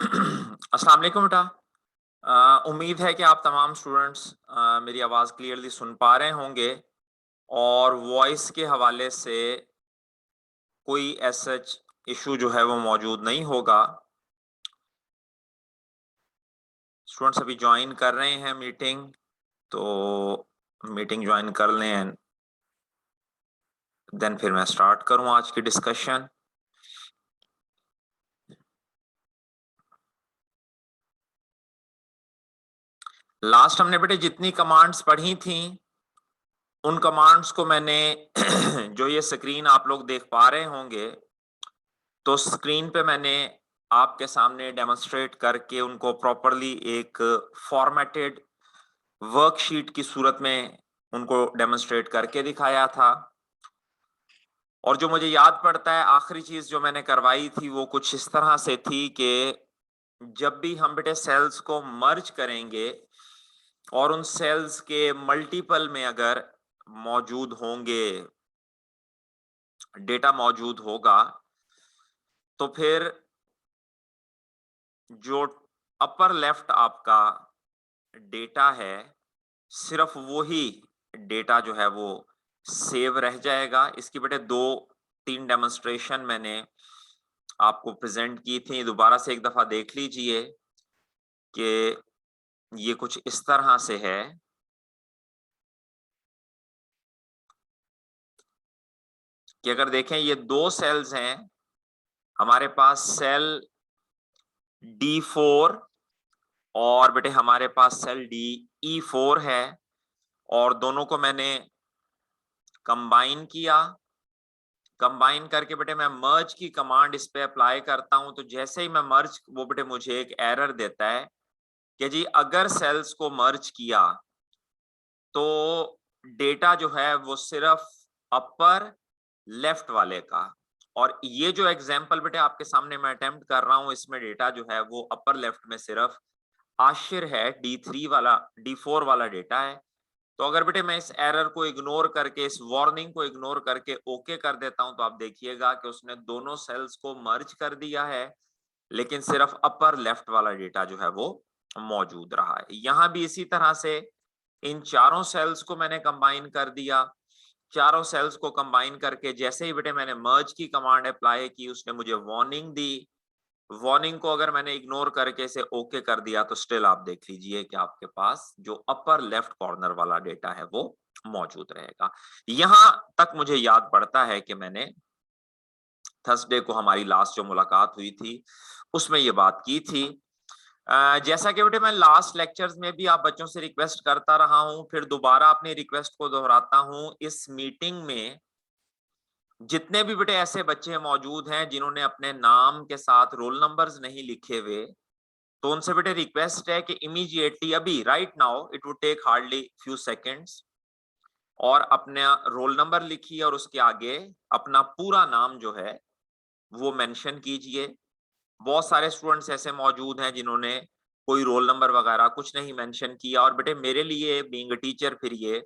अस्सलाम वालेकुम बेटा। उम्मीद है कि आप तमाम स्टूडेंट्स मेरी आवाज़ क्लियरली सुन पा रहे होंगे और वॉइस के हवाले से कोई एज़ सच इश्यू जो है वो मौजूद नहीं होगा। स्टूडेंट्स अभी जॉइन कर रहे हैं मीटिंग, तो मीटिंग जॉइन कर लें एंड देन फिर मैं स्टार्ट करूँ आज की डिस्कशन। लास्ट हमने बेटे जितनी कमांड्स पढ़ी थी, उन कमांड्स को मैंने जो ये स्क्रीन आप लोग देख पा रहे होंगे, तो स्क्रीन पे मैंने आपके सामने डेमोन्स्ट्रेट करके उनको प्रॉपर्ली एक फॉर्मेटेड वर्कशीट की सूरत में उनको डेमोन्स्ट्रेट करके दिखाया था। और जो मुझे याद पड़ता है आखिरी चीज जो मैंने करवाई थी वो कुछ इस तरह से थी कि जब भी हम बेटे सेल्स को मर्ज करेंगे और उन सेल्स के मल्टीपल में अगर मौजूद होंगे, डेटा मौजूद होगा, तो फिर जो अपर लेफ्ट आपका डेटा है, सिर्फ वो ही डेटा जो है वो सेव रह जाएगा। इसकी बेटे 2-3 डेमोन्स्ट्रेशन मैंने आपको प्रेजेंट की थी। दोबारा से एक दफा देख लीजिए कि ये कुछ इस तरह से है कि अगर देखें ये 2 सेल्स हैं, हमारे पास सेल D4 और बेटे हमारे पास सेल DE4 है, और दोनों को मैंने कंबाइन किया। कंबाइन करके बेटे मैं मर्ज की कमांड इस पे अप्लाई करता हूं, तो जैसे ही मैं मर्ज, वो बेटे मुझे एक एरर देता है कि जी अगर सेल्स को मर्ज किया तो डेटा जो है वो सिर्फ अपर लेफ्ट वाले का। और ये जो एग्जांपल बेटे आपके सामने मैं अटेम्प्ट कर रहा हूं, इसमें डेटा जो है वो अपर लेफ्ट में सिर्फ आशिर है, D4 वाला डेटा है। तो अगर बेटे मैं इस एरर को इग्नोर करके, इस वार्निंग को इग्नोर करके ओके कर देता हूं, तो आप देखिएगा कि उसने दोनों सेल्स को मर्ज कर दिया है, लेकिन सिर्फ अपर लेफ्ट वाला डेटा जो है वो मौजूद रहा है। यहां भी इसी तरह से इन चारों सेल्स को मैंने कंबाइन कर दिया। चारों सेल्स को कंबाइन करके जैसे ही बेटे मैंने मर्ज की कमांड अप्लाई की, उसने मुझे वार्निंग दी। वार्निंग को अगर मैंने इग्नोर करके इसे ओके कर दिया, तो स्टिल आप देख लीजिए कि आपके पास जो अपर लेफ्ट कॉर्नर वाला डेटा है वो मौजूद रहेगा। यहां तक मुझे याद पड़ता है कि मैंने थर्सडे को हमारी लास्ट जो मुलाकात हुई थी उसमें ये बात की थी। जैसा कि बेटे मैं लास्ट लेक्चर्स में भी आप बच्चों से रिक्वेस्ट करता रहा हूं, फिर दोबारा अपनी रिक्वेस्ट को दोहराता हूं। इस मीटिंग में जितने भी बेटे ऐसे बच्चे मौजूद हैं जिन्होंने अपने नाम के साथ रोल नंबर्स नहीं लिखे हुए, तो उनसे बेटे रिक्वेस्ट है कि इमीडिएटली, अभी right now, it would take hardly few seconds, और अपना रोल नंबर लिखिए और उसके आगे अपना पूरा नाम जो है वो मेंशन कीजिए। बहुत सारे स्टूडेंट्स ऐसे मौजूद हैं जिन्होंने कोई रोल नंबर वगैरह कुछ नहीं मेंशन किया, और बेटे मेरे लिए बीइंग अ टीचर फिर ये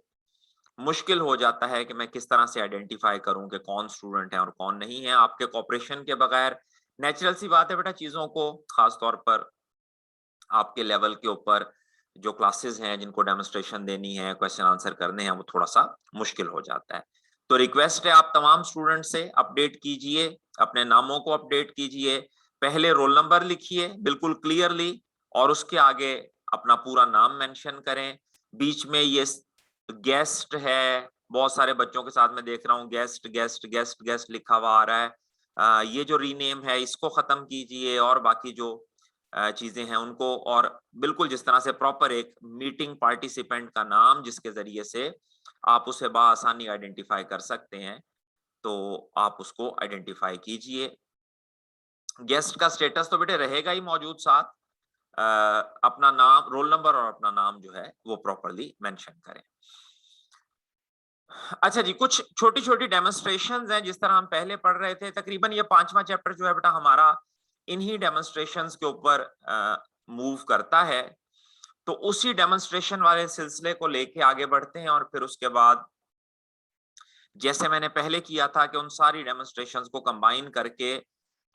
मुश्किल हो जाता है कि मैं किस तरह से आइडेंटिफाई करूं कि कौन स्टूडेंट है और कौन नहीं है। आपके कोऑपरेशन के बगैर नेचुरल सी बात है बेटा, चीजों को खास तौर पर आपके लेवल के ऊपर जो क्लासेस हैं जिनको डेमोन्स्ट्रेशन देनी है, क्वेश्चन आंसर करने हैं, वो थोड़ा सा मुश्किल हो जाता है। तो रिक्वेस्ट है आप तमाम स्टूडेंट से, अपडेट कीजिए, अपने नामों को अपडेट कीजिए। पहले रोल नंबर लिखिए बिल्कुल क्लियरली, और उसके आगे अपना पूरा नाम मेंशन करें। बीच में ये गेस्ट है, बहुत सारे बच्चों के साथ मैं देख रहा हूँ गेस्ट गेस्ट गेस्ट गेस्ट लिखा हुआ आ रहा है। ये जो रीनेम है इसको खत्म कीजिए, और बाकी जो चीजें हैं उनको, और बिल्कुल जिस तरह से प्रॉपर एक मीटिंग पार्टिसिपेंट का नाम जिसके जरिए से आप उसे बआसानी आइडेंटिफाई कर सकते हैं, तो आप उसको आइडेंटिफाई कीजिए। गेस्ट का स्टेटस तो बेटे रहेगा ही मौजूद साथ। अपना नाम, रोल नंबर और अपना नाम जो है वो प्रॉपरली मेंशन करें। अच्छा जी, कुछ छोटी-छोटी डेमोन्स्ट्रेशंस हैं जिस तरह हम पहले पढ़ रहे थे। तकरीबन ये 5वां चैप्टर जो है बेटा हमारा इन्हीं डेमोन्स्ट्रेशंस के ऊपर मूव करता है। तो उसी डेमोन्स्ट्रेशन वाले सिलसिले को लेके आगे बढ़ते हैं, और फिर उसके बाद जैसे मैंने पहले किया था कि उन सारी डेमोन्स्ट्रेशंस को कंबाइन करके,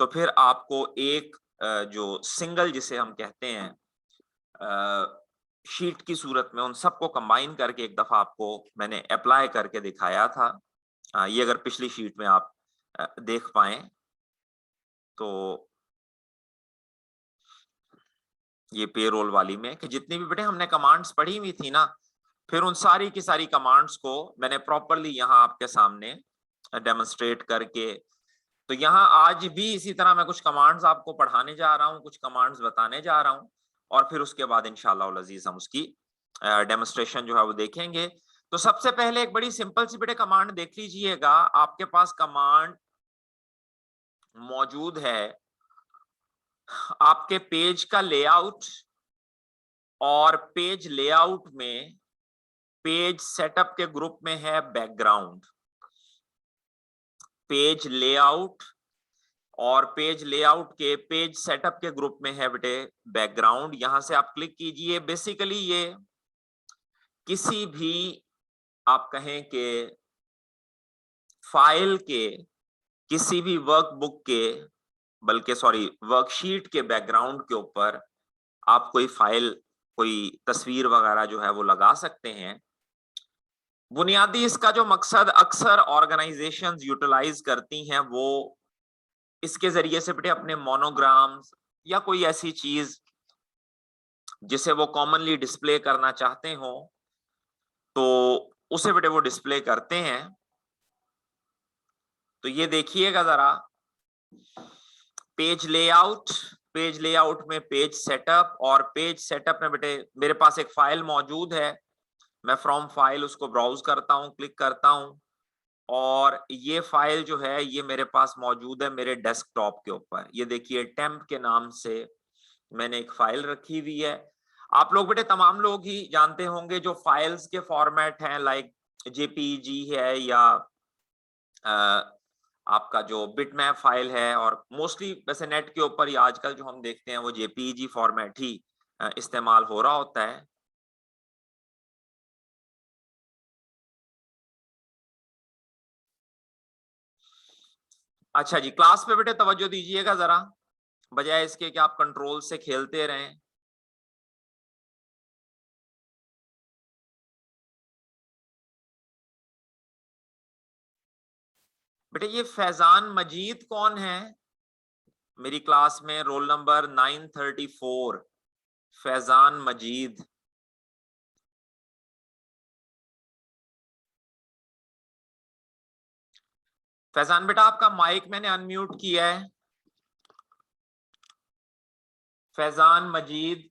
तो फिर आपको एक जो सिंगल जिसे हम कहते हैं शीट की सूरत में, उन सबको कंबाइन करके एक दफा आपको मैंने अप्लाई करके दिखाया था। ये अगर पिछली शीट में आप देख पाए तो ये पेरोल वाली में कि जितनी भी बेटे हमने कमांड्स पढ़ी हुई थी ना, फिर उन सारी की सारी कमांड्स को मैंने प्रॉपरली यहाँ आपके सामने डेमोन्स्ट्रेट करके, तो यहाँ आज भी इसी तरह मैं कुछ कमांड्स आपको पढ़ाने जा रहा हूँ, कुछ कमांड्स बताने जा रहा हूँ, और फिर उसके बाद इंशाअल्लाह उल अजीज हम उसकी डेमोन्स्ट्रेशन जो है वो देखेंगे। तो सबसे पहले एक बड़ी सिंपल सी बेटे कमांड देख लीजिएगा। आपके पास कमांड मौजूद है आपके पेज का लेआउट, और पेज लेआउट में पेज सेटअप के ग्रुप में है बैकग्राउंड। पेज लेआउट और पेज लेआउट के पेज सेटअप के ग्रुप में है बेटे बैकग्राउंड। यहां से आप क्लिक कीजिए। बेसिकली ये किसी भी आप कहें कि फाइल के, किसी भी वर्कबुक के, बल्कि सॉरी वर्कशीट के बैकग्राउंड के ऊपर आप कोई फाइल, कोई तस्वीर वगैरह जो है वो लगा सकते हैं। बुनियादी इसका जो मकसद अक्सर ऑर्गेनाइजेशंस यूटिलाइज करती हैं वो इसके जरिए से बेटे अपने मोनोग्राम्स या कोई ऐसी चीज जिसे वो कॉमनली डिस्प्ले करना चाहते हो तो उसे बेटे वो डिस्प्ले करते हैं। तो ये देखिएगा जरा, पेज लेआउट, पेज लेआउट में पेज सेटअप, और पेज सेटअप में बेटे मेरे पास एक फाइल मौजूद है। मैं फ्रॉम फाइल उसको ब्राउज करता हूं, क्लिक करता हूं, और ये फाइल जो है ये मेरे पास मौजूद है मेरे डेस्कटॉप के ऊपर। ये देखिए टेम्प के नाम से मैंने एक फाइल रखी हुई है। आप लोग बेटे तमाम लोग ही जानते होंगे जो फाइल्स के फॉर्मेट हैं, लाइक जेपीईजी है या आपका जो बिटमैप फाइल है, और मोस्टली वैसे नेट के ऊपर ही आजकल जो हम देखते हैं वो जेपीईजी फॉर्मेट ही इस्तेमाल हो रहा होता है। अच्छा जी, क्लास पे बेटे तवज्जो दीजिएगा जरा, बजाय इसके कि आप कंट्रोल से खेलते रहें। बेटे ये फैजान मजीद कौन है? मेरी क्लास में रोल नंबर 934 फैजान मजीद। फैजान बेटा आपका माइक मैंने अनम्यूट किया है। फैजान मजीद,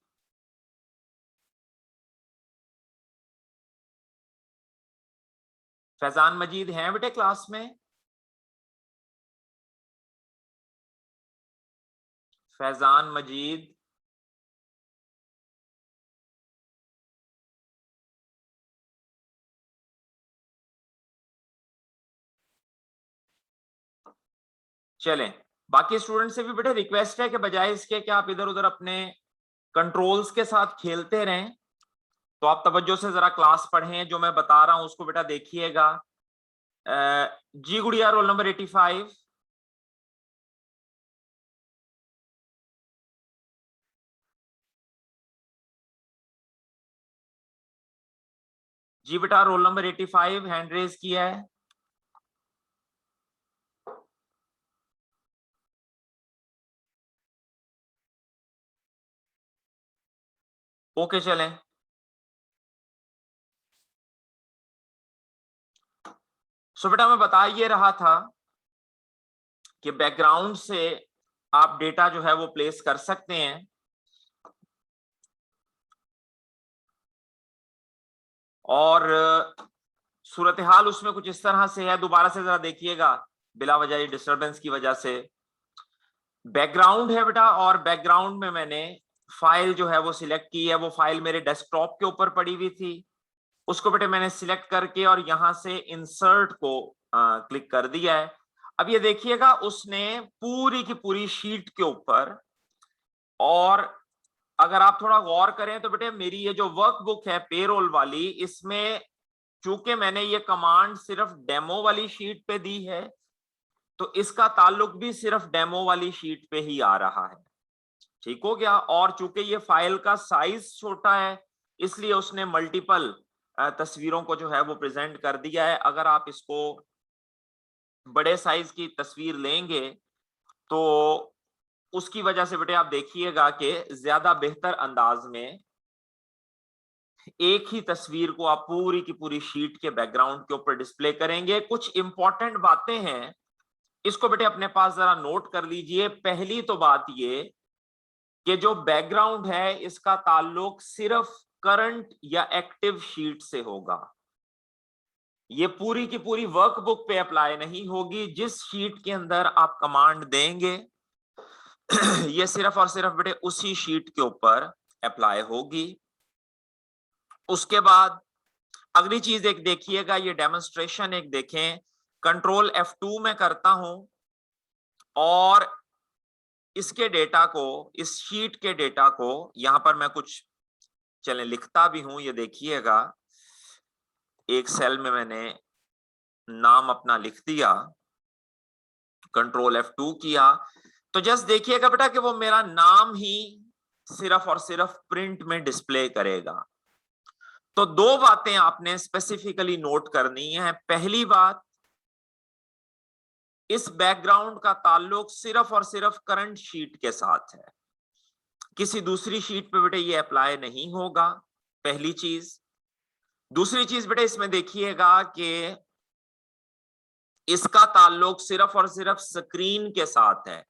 फैजान मजीद हैं बेटे क्लास में? फैजान मजीद, चलें। बाकी स्टूडेंट से भी बेटे रिक्वेस्ट है कि बजाय इसके कि आप इधर उधर अपने कंट्रोल्स के साथ खेलते रहें, तो आप तवज्जो से जरा क्लास पढ़ें, जो मैं बता रहा हूं उसको बेटा देखिएगा। जी गुड़िया रोल नंबर 85। जी बेटा रोल नंबर 85 हैंड रेज किया है। ओके चलें। सो बेटा मैं बता ये रहा था कि बैकग्राउंड से आप डेटा जो है वो प्लेस कर सकते हैं, और सूरत हाल उसमें कुछ इस तरह से है। दोबारा से जरा देखिएगा, बिला वजह डिस्टरबेंस की वजह से। बैकग्राउंड है बेटा, और बैकग्राउंड में मैंने फाइल जो है वो सिलेक्ट की है। वो फाइल मेरे डेस्कटॉप के ऊपर पड़ी हुई थी, उसको बेटे मैंने सिलेक्ट करके और यहां से इंसर्ट को क्लिक कर दिया है। अब ये देखिएगा उसने पूरी की पूरी शीट के ऊपर, और अगर आप थोड़ा गौर करें तो बेटे मेरी ये जो वर्कबुक है पेरोल वाली, इसमें चूंकि मैंने ये कमांड सिर्फ डेमो वाली शीट पे दी है, तो इसका ताल्लुक भी सिर्फ डेमो वाली शीट पे ही आ रहा है। ठीक हो गया। और चूंकि ये फाइल का साइज छोटा है इसलिए उसने मल्टीपल तस्वीरों को जो है वो प्रेजेंट कर दिया है। अगर आप इसको बड़े साइज की तस्वीर लेंगे तो उसकी वजह से बेटे आप देखिएगा कि ज्यादा बेहतर अंदाज में एक ही तस्वीर को आप पूरी की पूरी शीट के बैकग्राउंड के ऊपर डिस्प्ले करेंगे। कुछ इंपॉर्टेंट बातें हैं, इसको बेटे अपने पास जरा नोट कर लीजिए। पहली तो बात ये कि जो बैकग्राउंड है इसका ताल्लुक सिर्फ करंट या एक्टिव शीट से होगा। ये पूरी की पूरी वर्कबुक पे अप्लाई नहीं होगी। जिस शीट के अंदर आप कमांड देंगे ये सिर्फ और सिर्फ बेटे उसी शीट के ऊपर अप्लाई होगी। उसके बाद अगली चीज एक देखिएगा, ये डेमोन्स्ट्रेशन एक देखें। कंट्रोल F2 में करता हूं और इसके डेटा को, इस शीट के डेटा को यहां पर मैं कुछ चले लिखता भी हूं। ये देखिएगा, एक सेल में मैंने नाम अपना लिख दिया, कंट्रोल F2 किया, तो जस्ट देखिएगा बेटा कि वो मेरा नाम ही सिर्फ और सिर्फ प्रिंट में डिस्प्ले करेगा। तो दो बातें आपने स्पेसिफिकली नोट करनी है। पहली बात, इस बैकग्राउंड का ताल्लुक सिर्फ और सिर्फ करंट शीट के साथ है, किसी दूसरी शीट पे बेटे ये अप्लाई नहीं होगा, पहली चीज। दूसरी चीज बेटे इसमें देखिएगा कि इसका ताल्लुक सिर्फ और सिर्फ स्क्रीन के साथ है।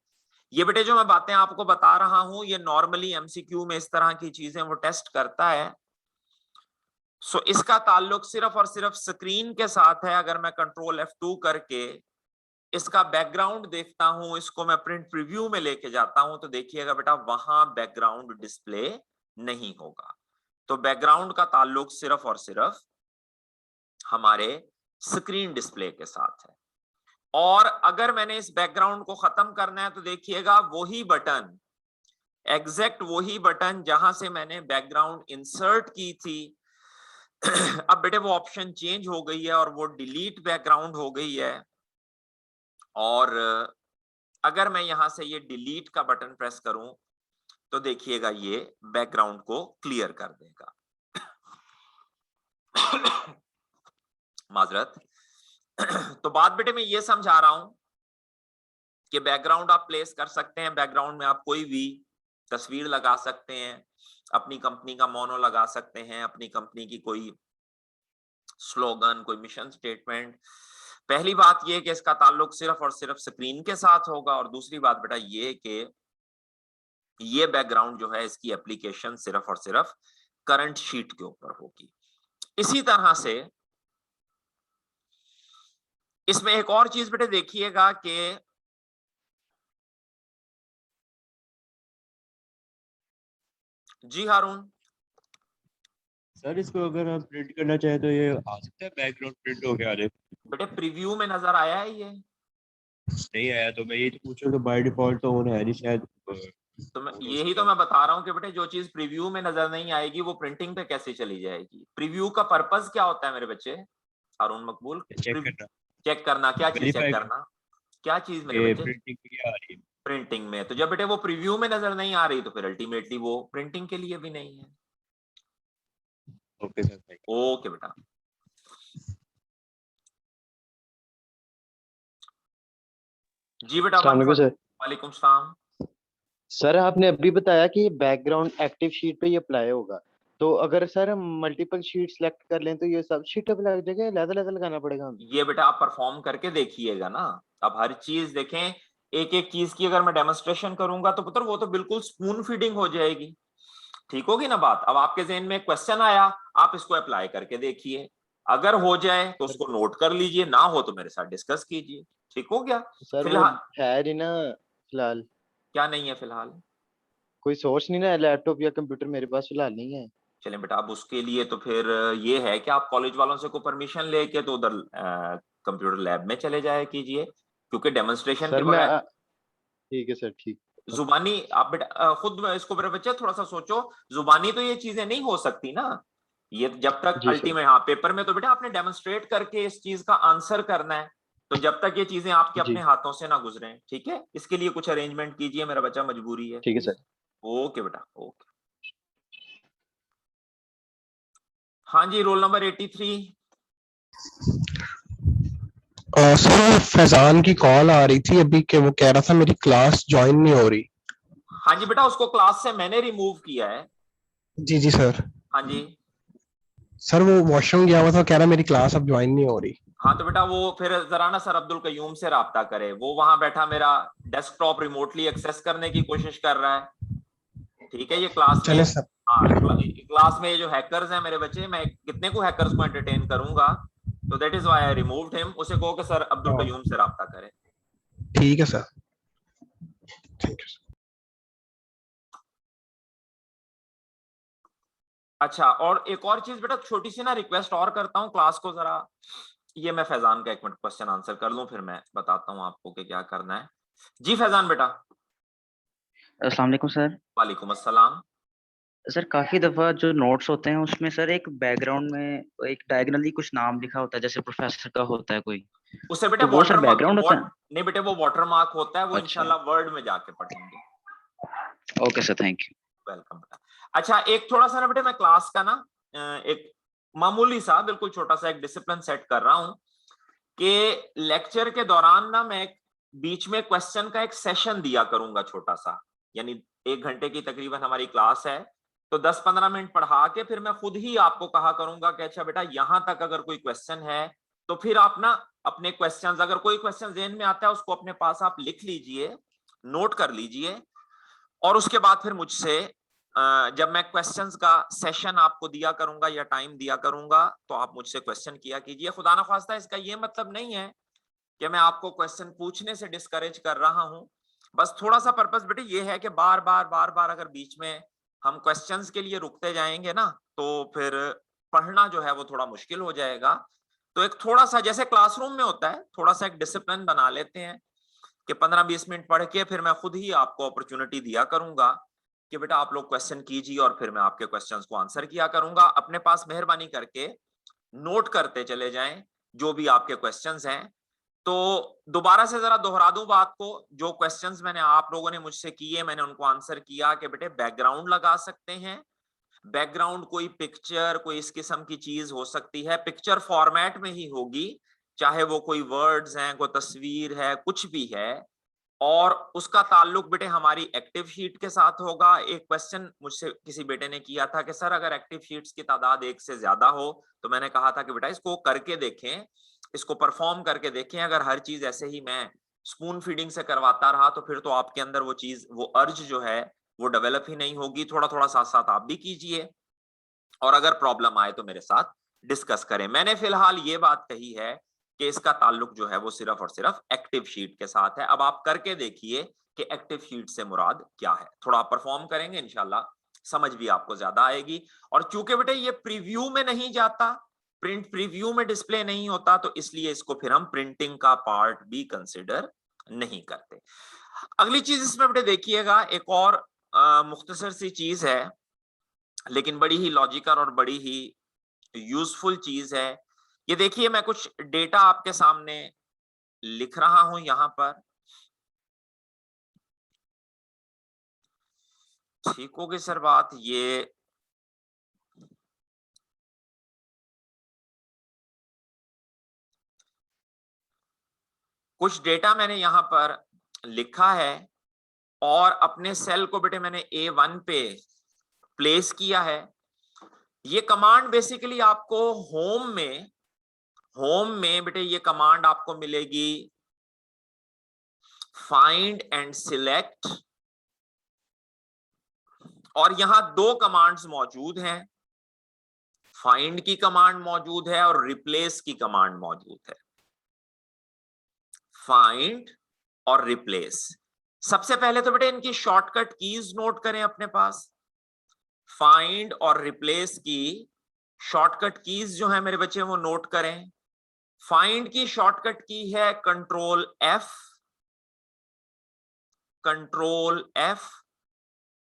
ये बेटे जो मैं बातें आपको बता रहा हूं ये नॉर्मली एमसीक्यू में इस तरह की चीजें वो टेस्ट करता है। सो इसका ताल्लुक सिर्फ और सिर्फ स्क्रीन के साथ है। अगर मैं कंट्रोल F2 करके इसका बैकग्राउंड देखता हूं, इसको मैं प्रिंट प्रीव्यू में लेके जाता हूं, तो देखिएगा बेटा वहां बैकग्राउंड डिस्प्ले नहीं होगा। तो बैकग्राउंड का ताल्लुक सिर्फ और सिर्फ हमारे स्क्रीन डिस्प्ले के साथ है। और अगर मैंने इस बैकग्राउंड को खत्म करना है तो देखिएगा वही बटन, एग्जैक्ट वही बटन जहां से मैंने बैकग्राउंड इंसर्ट की थी, अब बेटे वो ऑप्शन चेंज हो गई है और वो डिलीट बैकग्राउंड हो गई है। और अगर मैं यहां से ये डिलीट का बटन प्रेस करूं तो देखिएगा ये बैकग्राउंड को क्लियर कर देगा। माजरत। तो बात बेटे मैं ये समझा रहा हूं कि बैकग्राउंड आप प्लेस कर सकते हैं, बैकग्राउंड में आप कोई भी तस्वीर लगा सकते हैं, अपनी कंपनी का मोनो लगा सकते हैं, अपनी कंपनी की कोई स्लोगन, कोई मिशन स्टेटमेंट। पहली बात ये कि इसका ताल्लुक सिर्फ और सिर्फ स्क्रीन के साथ होगा, और दूसरी बात बेटा ये कि ये बैकग्राउंड जो है इसकी एप्लीकेशन सिर्फ और सिर्फ करंट शीट के ऊपर होगी। इसी तरह से इसमें एक और चीज बेटे देखिएगा कि जी हारून सर, इसको अगर हम प्रिंट करना चाहे तो ये आ सकता है बैकग्राउंड प्रिंट हो गया? बेटे प्रीव्यू में नजर आया है ये? नहीं आया, तो मैं ये तो पूछ रहा हूँ, बाय डिफॉल्ट तो ऑन है नहीं शायद। तो मैं यही तो मैं बता रहा हूँ कि बेटे जो चीज प्रीव्यू में नजर नहीं आएगी वो प्रिंटिंग पे कैसे चली जाएगी। प्रीव्यू का पर्पस क्या होता है मेरे बच्चे हारून मकबूल? चेक करना, चेक करना। क्या चीज चेक वेरीफाई करना? क्या चीज मेरे बच्चे? प्रिंटिंग क्या आ रही है। प्रिंटिंग में। तो जब बेटे वो प्रीव्यू में नजर नहीं आ रही तो फिर अल्टीमेटली वो प्रिंटिंग के लिए भी नहीं है। ओके सर, ओके बेटा। जी बेटा। वालेकुम सलाम। सर, आपने अभी बताया कि बैकग्राउंड एक्टिव शीट पे ये अप्लाई होगा, तो अगर सर हम मल्टीपल शीट सेलेक्ट कर लें तो ये सब शीट पे लग जाएगा, अलग-अलग लगाना पड़ेगा हमें? ये बेटा आप परफॉर्म करके देखिएगा ना। अब हर चीज देखें, एक एक चीज की अगर मैं डेमोन्स्ट्रेशन करूंगा तो पुत्र वो तो बिल्कुल स्पून फीडिंग हो जाएगी। ठीक होगी ना बात? अब आपके जहन में क्वेश्चन आया, आप इसको अप्लाई करके देखिए, अगर हो जाए तो उसको नोट कर लीजिए, ना हो तो मेरे साथ डिस्कस कीजिए। ठीक हो गया? सर वो फिलहाल है नहीं ना फिलहाल, क्या नहीं है फिलहाल? कोई सोर्स नहीं ना, लैपटॉप या कंप्यूटर मेरे पास फिलहाल नहीं है। चलें बेटा, अब उसके लिए तो फिर ये है कि आप कॉलेज वालों से को परमिशन लेके तो उधर कंप्यूटर लैब में चले जाए कीजिए, क्योंकि डेमोन्स्ट्रेशन के सर मैं बगैर ठीक है सर, ठीक। जुबानी आप बेटा खुद इसको मेरे बच्चे थोड़ा सा सोचो, जुबानी तो ये चीजें नहीं हो सकती ना। ये जब तक जी सर। अल्टीमेट, हाँ पेपर में तो बेटा आपने डेमोन्स्ट्रेट करके इस चीज का आंसर करना है, तो जब तक ये चीजें आपके जी अपने हाथों से ना गुजरें, ठीक है, इसके लिए कुछ अरेंजमेंट कीजिए मेरा बच्चा, मजबूरी है। ठीक है सर। ओके बेटा, ओके। हाँ जी, रोल नंबर 83। सर फैजान की कॉल आ रही थी अभी कि वो कह रहा था मेरी क्लास ज्वाइन नहीं हो रही। हाँ जी बेटा, उसको क्लास से मैंने रिमूव किया है। जी जी सर। हाँ जी। सर वो वॉशरूम गया हुआ था, कह रहा मेरी क्लास अब ज्वाइन नहीं हो रही। हाँ तो बेटा वो फिर जरा ना सर अब्दुल कयूम से राब्ता करे, वो वहां बैठा मेरा डेस्कटॉप रिमोटली एक्सेस करने की कोशिश कर रहा है। ठीक है, ये क्लास में, चले सर। हाँ क्लास में ये जो हैकर्स हैं मेरे बच्चे, मैं कितने को हैकर्स को एंटरटेन करूंगा, तो that is why I removed him. उसे कहो कि सर अब्दुल कयूम से राब्ता करे। ठीक है सर, थैंक यू। अच्छा, और एक और चीज बेटा, छोटी सी ना रिक्वेस्ट और करता हूँ क्लास को जरा, ये मैं फैजान का एक मिनट क्वेश्चन आंसर कर लूं, फिर मैं बताता हूँ आपको कि क्या करना है। जी फैजान बेटा। अस्सलाम वालेकुम सर। वालेकुम अस्सलाम। सर काफ़ी दफ़ा जो नोट्स होते हैं उसमें सर एक बैकग्राउंड में एक डायगोनली कुछ नाम लिखा होता है, जैसे प्रोफेसर का होता है कोई, उसे बेटे तो वो सर बैकग्राउंड होता है? नहीं बेटे, वो वाटर मार्क होता है, वो अच्छा। इंशाल्लाह वर्ड में जाके पढ़ेंगे। Okay sir, thank you. Welcome बेटा। अच्छा, एक थोड़ा सा ना बेटे, मैं क्लास का ना एक मामूली सा बिल्कुल छोटा सा एक डिसिप्लिन सेट कर रहा हूं कि लेक्चर के दौरान ना मैं बीच में क्वेश्चन का एक सेशन दिया करूंगा छोटा सा, यानी 1 घंटे की तकरीबन हमारी क्लास है, तो 10-15 मिनट पढ़ा के फिर मैं खुद ही आपको कहा करूंगा कि अच्छा बेटा यहां तक अगर कोई क्वेश्चन है तो फिर आप ना अपने क्वेश्चंस, अगर कोई क्वेश्चन ज़हन में आता है उसको अपने पास आप लिख लीजिए, नोट कर लीजिए, और उसके बाद फिर मुझसे जब मैं क्वेश्चंस का सेशन आपको दिया करूंगा या टाइम दिया करूंगा तो आप मुझसे क्वेश्चन किया कीजिए। खुदा ना ख्वास्ता इसका ये मतलब नहीं है कि मैं आपको क्वेश्चन पूछने से डिस्करेज कर रहा हूं, बस थोड़ा सा पर्पस बेटे ये है कि बार बार अगर बीच में हम क्वेश्चंस के लिए रुकते जाएंगे ना तो फिर पढ़ना जो है वो थोड़ा मुश्किल हो जाएगा। तो एक थोड़ा सा जैसे क्लासरूम में होता है, थोड़ा सा एक डिसिप्लिन बना लेते हैं कि 15-20 मिनट पढ़ के फिर मैं खुद ही आपको अपॉर्चुनिटी दिया करूंगा कि बेटा आप लोग क्वेश्चन कीजिए और फिर मैं आपके क्वेश्चंस को आंसर किया करूंगा। अपने पास मेहरबानी करके नोट करते चले जाएं जो भी आपके क्वेश्चंस हैं। तो दोबारा से जरा दोहरा दूं बात को, जो क्वेश्चंस मैंने आप लोगों ने मुझसे किए मैंने उनको आंसर किया कि बेटे बैकग्राउंड लगा सकते हैं। बैकग्राउंड कोई पिक्चर, कोई इस किस्म की चीज हो सकती है, पिक्चर फॉर्मेट में ही होगी, चाहे वो कोई वर्ड्स हैं, कोई तस्वीर है, कुछ भी है, और उसका ताल्लुक बेटे हमारी एक्टिव शीट के साथ होगा। एक क्वेश्चन मुझसे किसी बेटे ने किया था कि सर अगर एक्टिव शीट्स की तादाद 1 से ज्यादा हो, तो मैंने कहा था कि बेटा इसको करके देखें, इसको परफॉर्म करके देखें, अगर हर चीज ऐसे ही मैं स्पून फीडिंग से करवाता रहा तो फिर तो आपके अंदर वो चीज, वो अर्ज जो है वो डेवलप ही नहीं होगी। थोड़ा थोड़ा साथ साथ आप भी कीजिए, और अगर प्रॉब्लम आए तो मेरे साथ डिस्कस करें। मैंने फिलहाल ये बात कही है कि इसका ताल्लुक जो है वो सिर्फ और सिर्फ एक्टिव शीट के साथ है। अब आप करके देखिए कि एक्टिव शीट से मुराद क्या है, थोड़ा परफॉर्म करेंगे इंशाल्लाह समझ भी आपको ज्यादा आएगी। और चूंकि बेटे ये प्रीव्यू में नहीं जाता, प्रिंट प्रीव्यू में डिस्प्ले नहीं होता, तो इसलिए इसको फिर हम प्रिंटिंग का पार्ट भी कंसिडर नहीं करते। अगली चीज इसमें बेटे देखिएगा, एक और मुख्तसर सी चीज है लेकिन बड़ी ही लॉजिकल और बड़ी ही यूजफुल चीज है। ये देखिए, मैं कुछ डेटा आपके सामने लिख रहा हूं यहां पर, ठीक होगी सर बात? ये कुछ डेटा मैंने यहां पर लिखा है और अपने सेल को बेटे मैंने A1 पे प्लेस किया है। ये कमांड बेसिकली आपको होम में बेटे ये कमांड आपको मिलेगी, फाइंड एंड सिलेक्ट, और यहां 2 कमांड्स मौजूद हैं, फाइंड की कमांड मौजूद है और रिप्लेस की कमांड मौजूद है। फाइंड और रिप्लेस, सबसे पहले तो बेटे इनकी शॉर्टकट कीज नोट करें अपने पास। फाइंड और रिप्लेस की शॉर्टकट कीज जो है मेरे बच्चे वो नोट करें। फाइंड की शॉर्टकट की है कंट्रोल F,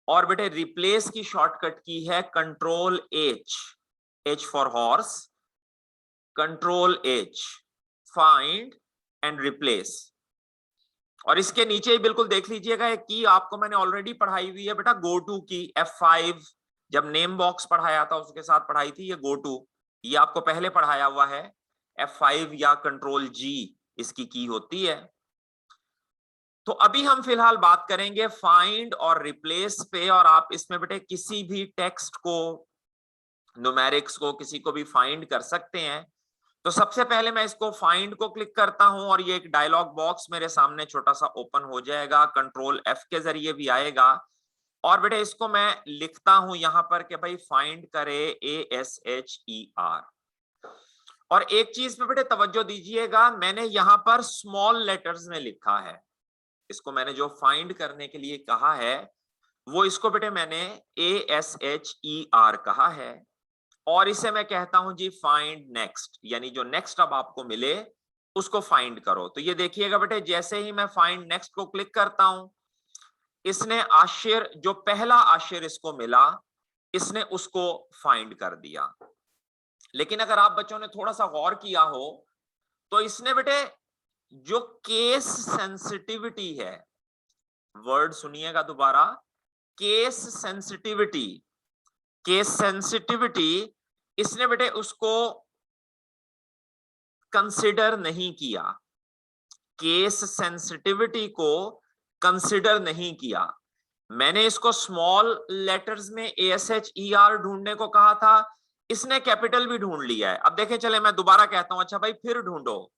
और बेटे रिप्लेस की शॉर्टकट की है control H for horse, control H, find and replace. और इसके नीचे ही बिल्कुल देख लीजिएगा एक की आपको मैंने ऑलरेडी पढ़ाई हुई है बेटा, गो टू की F5, जब नेम बॉक्स पढ़ाया था उसके साथ पढ़ाई थी ये गो टू, ये आपको पहले पढ़ाया हुआ है। F5 या कंट्रोल G इसकी की होती है। तो अभी हम फिलहाल बात करेंगे फाइंड और रिप्लेस पे, और आप इसमें बेटे किसी भी टेक्स्ट को, न्यूमेरिक्स को, किसी को भी फाइंड कर सकते हैं। तो सबसे पहले मैं इसको फाइंड को क्लिक करता हूं और ये एक डायलॉग बॉक्स मेरे सामने छोटा सा ओपन हो जाएगा, कंट्रोल F के जरिए भी आएगा। और बेटे इसको मैं लिखता हूं यहां पर कि भाई फाइंड करे ASHER। और एक चीज पे बेटे तवज्जो दीजिएगा, मैंने यहां पर स्मॉल लेटर्स में लिखा है। इसको मैंने जो फाइंड करने के लिए कहा है वो इसको बेटे मैंने ASHER कहा है, और इसे मैं कहता हूं जी फाइंड नेक्स्ट, यानी जो नेक्स्ट अब आपको मिले उसको फाइंड करो। तो ये देखिएगा बेटे जैसे ही मैं फाइंड नेक्स्ट को क्लिक करता हूं, इसने आशिर, जो पहला आशिर इसको मिला, इसने उसको फाइंड कर दिया। लेकिन अगर आप बच्चों ने थोड़ा सा गौर किया हो तो इसने बेटे जो केस सेंसिटिविटी है, वर्ड सुनिएगा दोबारा, केस सेंसिटिविटी, केस सेंसिटिविटी, इसने बेटे उसको कंसिडर नहीं किया, केस सेंसिटिविटी को कंसिडर नहीं किया। मैंने इसको स्मॉल लेटर्स में ASHER ढूंढने को कहा था, इसने कैपिटल भी ढूंढ लिया है। अब देखें, चले मैं दोबारा कहता हूं, अच्छा भाई फिर ढूंढो,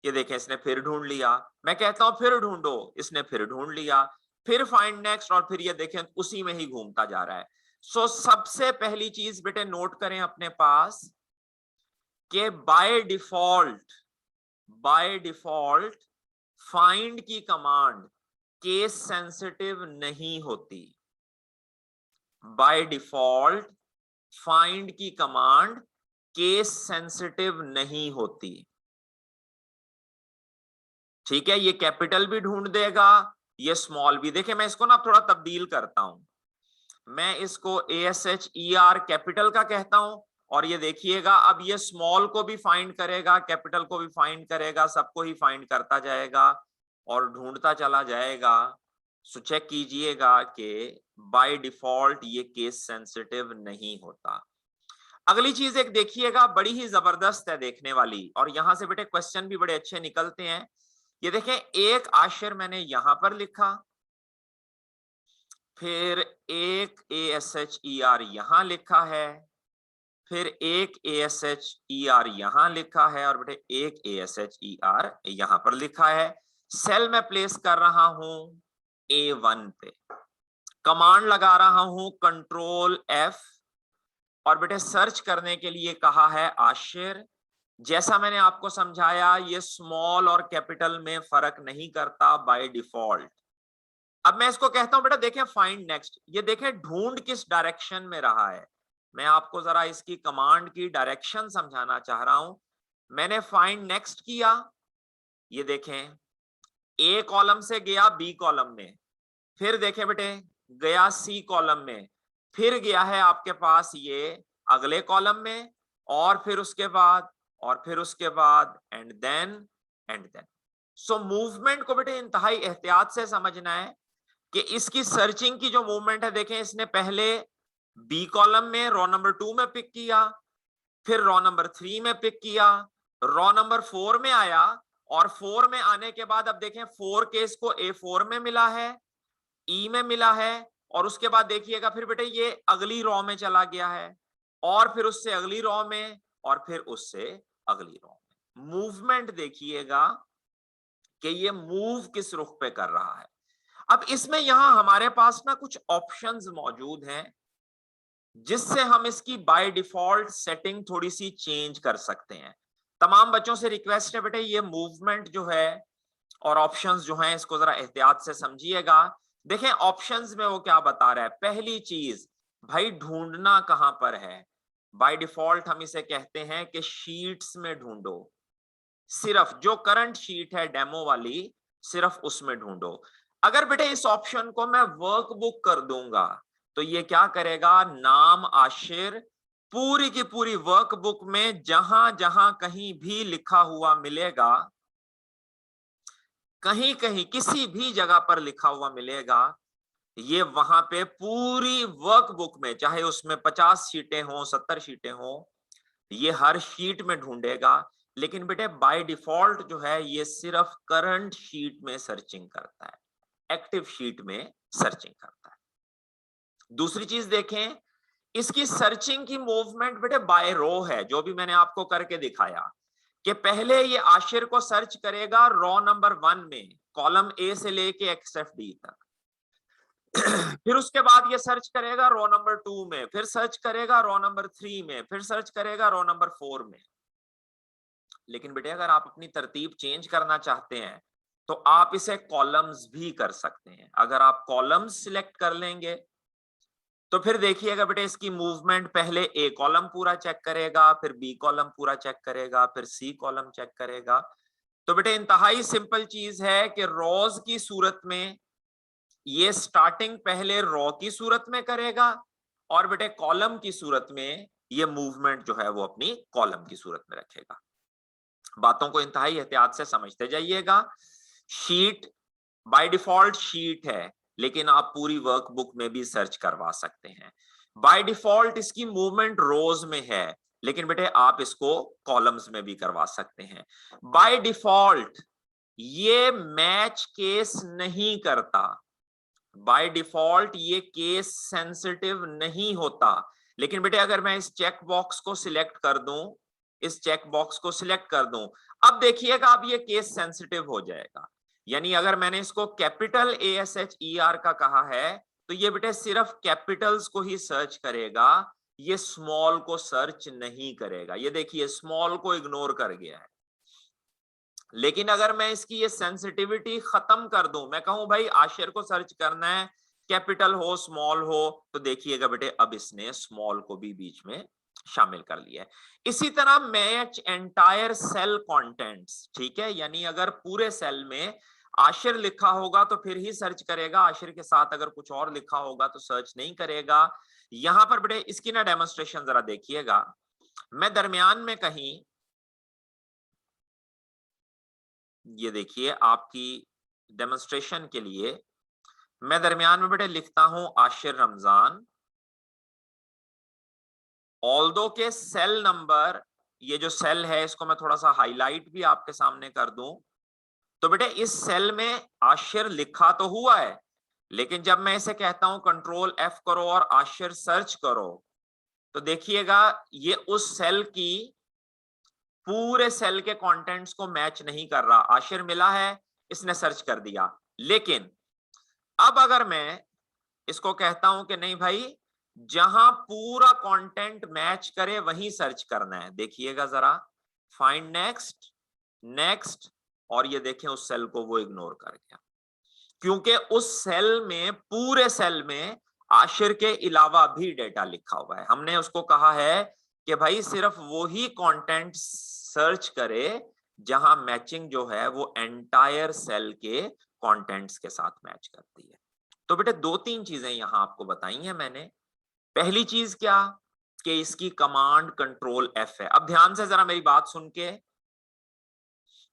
ये देखें इसने फिर ढूंढ लिया। मैं कहता हूं फिर ढूंढो, इसने फिर ढूंढ लिया। फिर फाइंड नेक्स्ट, और फिर ये देखें उसी में ही घूमता जा रहा है। सो सबसे पहली चीज बेटे नोट करें अपने पास कि बाय डिफॉल्ट फाइंड की कमांड केस सेंसिटिव नहीं होती। बाय डिफॉल्ट फाइंड की कमांड केस सेंसिटिव नहीं होती। ठीक है, ये कैपिटल भी ढूंढ देगा, ये स्मॉल भी। देखें मैं इसको ना थोड़ा तब्दील करता हूं, मैं इसको ASHER कैपिटल का कहता हूं, और ये देखिएगा अब ये स्मॉल को भी फाइंड करेगा, कैपिटल को भी फाइंड करेगा, सबको ही फाइंड करता जाएगा और ढूंढता चला जाएगा। सो चेक कीजिएगा कि बाय डिफॉल्ट ये केस सेंसिटिव नहीं होता। अगली चीज एक देखिएगा, बड़ी ही जबरदस्त है देखने वाली, और यहां से बेटे क्वेश्चन भी बड़े अच्छे निकलते हैं। ये देखें, एक आशिर मैंने यहां पर लिखा, फिर एक ASHER यहां लिखा है, फिर एक ASHER यहां लिखा है, और बेटे एक ASHER यहां पर लिखा है। सेल में प्लेस कर रहा हूं A1 पे, कमांड लगा रहा हूं कंट्रोल F, और बेटे सर्च करने के लिए कहा है आशिर। जैसा मैंने आपको समझाया, ये स्मॉल और कैपिटल में फर्क नहीं करता बाय डिफॉल्ट। अब मैं इसको कहता हूं बेटा देखें फाइंड नेक्स्ट, ये देखें ढूंढ किस डायरेक्शन में रहा है। मैं आपको जरा इसकी कमांड की डायरेक्शन समझाना चाह रहा हूं। मैंने फाइंड नेक्स्ट किया, ये देखें A कॉलम से गया B कॉलम में, फिर देखें बेटे गया C कॉलम में, फिर गया है आपके पास ये अगले कॉलम में, और फिर उसके बाद, और फिर उसके बाद, and then and then. So movement को बेटे इंतहाई एहतियात से समझना है कि इसकी सर्चिंग की जो मूवमेंट है, देखें इसने पहले B कॉलम में रो नंबर 2 में पिक किया, फिर रो नंबर 3 में पिक किया, रो नंबर 4 में आया, और 4 में आने के बाद अब देखें 4 के इसको A4 में मिला है, E में मिला है, और उसके बाद देखिएगा फिर बेटे ये अगली रो में चला गया है, और फिर उससे अगली रो में, और फिर उससे अगली रो में। मूवमेंट देखिएगा कि ये मूव किस रुख पे कर रहा है। अब इसमें यहां हमारे पास ना कुछ ऑप्शंस मौजूद हैं जिससे हम इसकी बाय डिफॉल्ट सेटिंग थोड़ी सी चेंज कर सकते हैं। तमाम बच्चों से रिक्वेस्ट है बेटे ये मूवमेंट जो है और ऑप्शंस जो हैं इसको जरा एहतियात से समझिएगा। देखें ऑप्शंस में वो क्या बता रहा है। पहली चीज भाई ढूंढना कहां पर है। बाय डिफॉल्ट हम इसे कहते हैं कि शीट्स में ढूंढो, सिर्फ जो करंट शीट है डेमो वाली सिर्फ उसमें ढूंढो। अगर बेटे इस ऑप्शन को मैं वर्कबुक कर दूंगा तो ये क्या करेगा, नाम आशिर पूरी की पूरी वर्कबुक में जहां जहां कहीं भी लिखा हुआ मिलेगा कहीं कहीं किसी भी जगह पर लिखा हुआ मिलेगा, ये वहां पे पूरी वर्कबुक में, चाहे उसमें 50 शीटें हो 70 शीटें हो, ये हर शीट में ढूंढेगा। लेकिन बेटे बाय डिफॉल्ट जो है ये सिर्फ करंट शीट में सर्चिंग करता है, एक्टिव शीट में सर्चिंग करता है। दूसरी चीज देखें, इसकी सर्चिंग की मूवमेंट बेटे बाय रो है, जो भी मैंने आपको करके दिखाया कि पहले ये आशिर को सर्च करेगा रो नंबर 1 में, कॉलम ए से लेके XFD तक। फिर उसके बाद ये सर्च करेगा रो नंबर 2 में, फिर सर्च करेगा रो नंबर 3 में, फिर सर्च करेगा रो नंबर 4 में। लेकिन बेटे अगर आप अपनी तरतीब चेंज करना चाहते हैं तो आप इसे कॉलम्स भी कर सकते हैं। अगर आप कॉलम्स सिलेक्ट कर लेंगे तो फिर देखिएगा बेटे इसकी मूवमेंट पहले ए कॉलम पूरा चेक करेगा, फिर बी कॉलम पूरा चेक करेगा, फिर सी कॉलम चेक करेगा। तो बेटे इंतहाई सिंपल चीज है कि रोज की सूरत में ये स्टार्टिंग पहले रो की सूरत में करेगा और बेटे कॉलम की सूरत में ये मूवमेंट जो है वो अपनी कॉलम की सूरत में रखेगा। बातों को इंतहाई एहतियात से समझते जाइएगा। शीट बाय डिफॉल्ट शीट है, लेकिन आप पूरी वर्कबुक में भी सर्च करवा सकते हैं। बाय डिफॉल्ट इसकी मूवमेंट रोज में है, लेकिन बेटे आप इसको कॉलम्स में भी करवा सकते हैं। बाय डिफॉल्ट ये मैच केस नहीं करता, बाय डिफॉल्ट ये केस सेंसिटिव नहीं होता। लेकिन बेटे अगर मैं इस चेक बॉक्स को सिलेक्ट कर दूं, इस चेक बॉक्स को सिलेक्ट कर दूं, अब देखिएगा अब ये केस सेंसिटिव हो जाएगा। यानी अगर मैंने इसको कैपिटल ASHER का कहा है तो ये बेटे सिर्फ कैपिटल्स को ही सर्च करेगा, ये स्मॉल को सर्च नहीं करेगा। ये देखिए स्मॉल को इग्नोर कर गया है। लेकिन अगर मैं इसकी ये सेंसिटिविटी खत्म कर दूं, मैं कहूं भाई आशिर को सर्च करना है कैपिटल हो स्मॉल हो, तो देखिएगा बेटे अब इसने स्मॉल को भी बीच में शामिल कर लिया है। इसी तरह मैच एंटायर सेल कंटेंट्स, ठीक है, यानी अगर पूरे सेल में आशिर लिखा होगा तो फिर ही सर्च करेगा, आशिर के साथ अगर कुछ और लिखा होगा तो सर्च नहीं करेगा। यहां पर बेटे इसकी ना डेमोन्स्ट्रेशन जरा देखिएगा। मैं दरमियान में कहीं, ये देखिए आपकी डेमोन्स्ट्रेशन के लिए मैं दरमियान में बेटे लिखता हूं आशिर रमजान, ऑल्दो के सेल नंबर, ये जो सेल है इसको मैं थोड़ा सा हाईलाइट भी आपके सामने कर दूं, तो बेटे इस सेल में आशिर लिखा तो हुआ है, लेकिन जब मैं इसे कहता हूं कंट्रोल F करो और आशिर सर्च करो, तो देखिएगा ये उस सेल की पूरे सेल के कंटेंट्स को मैच नहीं कर रहा। आशिर मिला है, इसने सर्च कर दिया। लेकिन अब अगर मैं इसको कहता हूं कि नहीं भाई जहां पूरा कंटेंट मैच करे वहीं सर्च करना है, देखिएगा जरा, फाइंड नेक्स्ट, नेक्स्ट, और ये देखें उस सेल को वो इग्नोर कर गया, क्योंकि उस सेल में, पूरे सेल में आशिर के अलावा भी डेटा लिखा हुआ है। हमने उसको कहा है कि भाई सिर्फ वो ही कंटेंट सर्च करे जहां मैचिंग जो है वो एंटायर सेल के कंटेंट्स के साथ मैच करती है। तो बेटे दो तीन चीजें यहां आपको बताई हैं मैंने। पहली चीज क्या कि इसकी कमांड कंट्रोल F है। अब ध्यान से जरा मेरी बात सुन के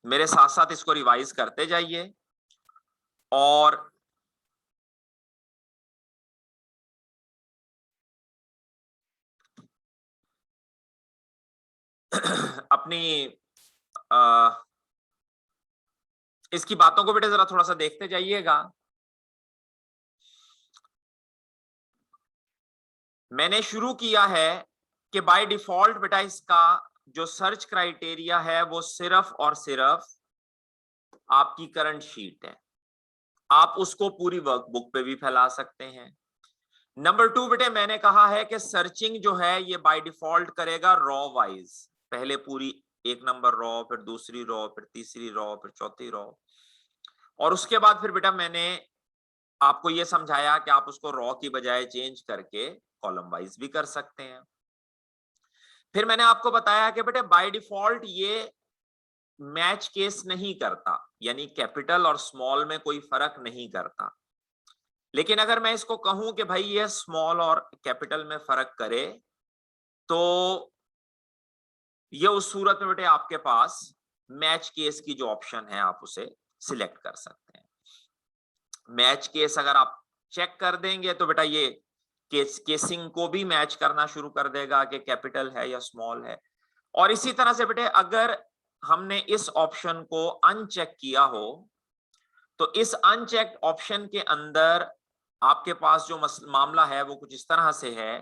मेरे साथ साथ इसको रिवाइज करते जाइए और अपनी इसकी बातों को बेटे जरा थोड़ा सा देखते जाइएगा। मैंने शुरू किया है कि बाय डिफॉल्ट बेटा इसका जो सर्च क्राइटेरिया है वो सिर्फ और सिर्फ आपकी करंट शीट है, आप उसको पूरी वर्कबुक पे भी फैला सकते हैं। नंबर 2 बेटे मैंने कहा है कि सर्चिंग जो है ये बाय डिफॉल्ट करेगा रॉ वाइज, पहले पूरी एक नंबर रॉ, फिर दूसरी रॉ, फिर तीसरी रॉ, फिर चौथी रॉ, और उसके बाद फिर बेटा मैंने आपको ये समझाया कि आप उसको रॉ की बजाय चेंज करके कॉलम वाइज भी कर सकते हैं। फिर मैंने आपको बताया कि बेटे बाय डिफॉल्ट ये मैच केस नहीं करता, यानी कैपिटल और स्मॉल में कोई फर्क नहीं करता। लेकिन अगर मैं इसको कहूं कि भाई ये स्मॉल और कैपिटल में फर्क करे, तो ये उस सूरत में बेटे आपके पास मैच केस की जो ऑप्शन है आप उसे सिलेक्ट कर सकते हैं। मैच केस अगर आप चेक कर देंगे तो बेटा ये केसिंग को भी मैच करना शुरू कर देगा कि कैपिटल है या स्मॉल है। और इसी तरह से बेटे अगर हमने इस ऑप्शन को अनचेक किया हो तो इस अनचेक्ड ऑप्शन के अंदर आपके पास जो मामला है वो कुछ इस तरह से है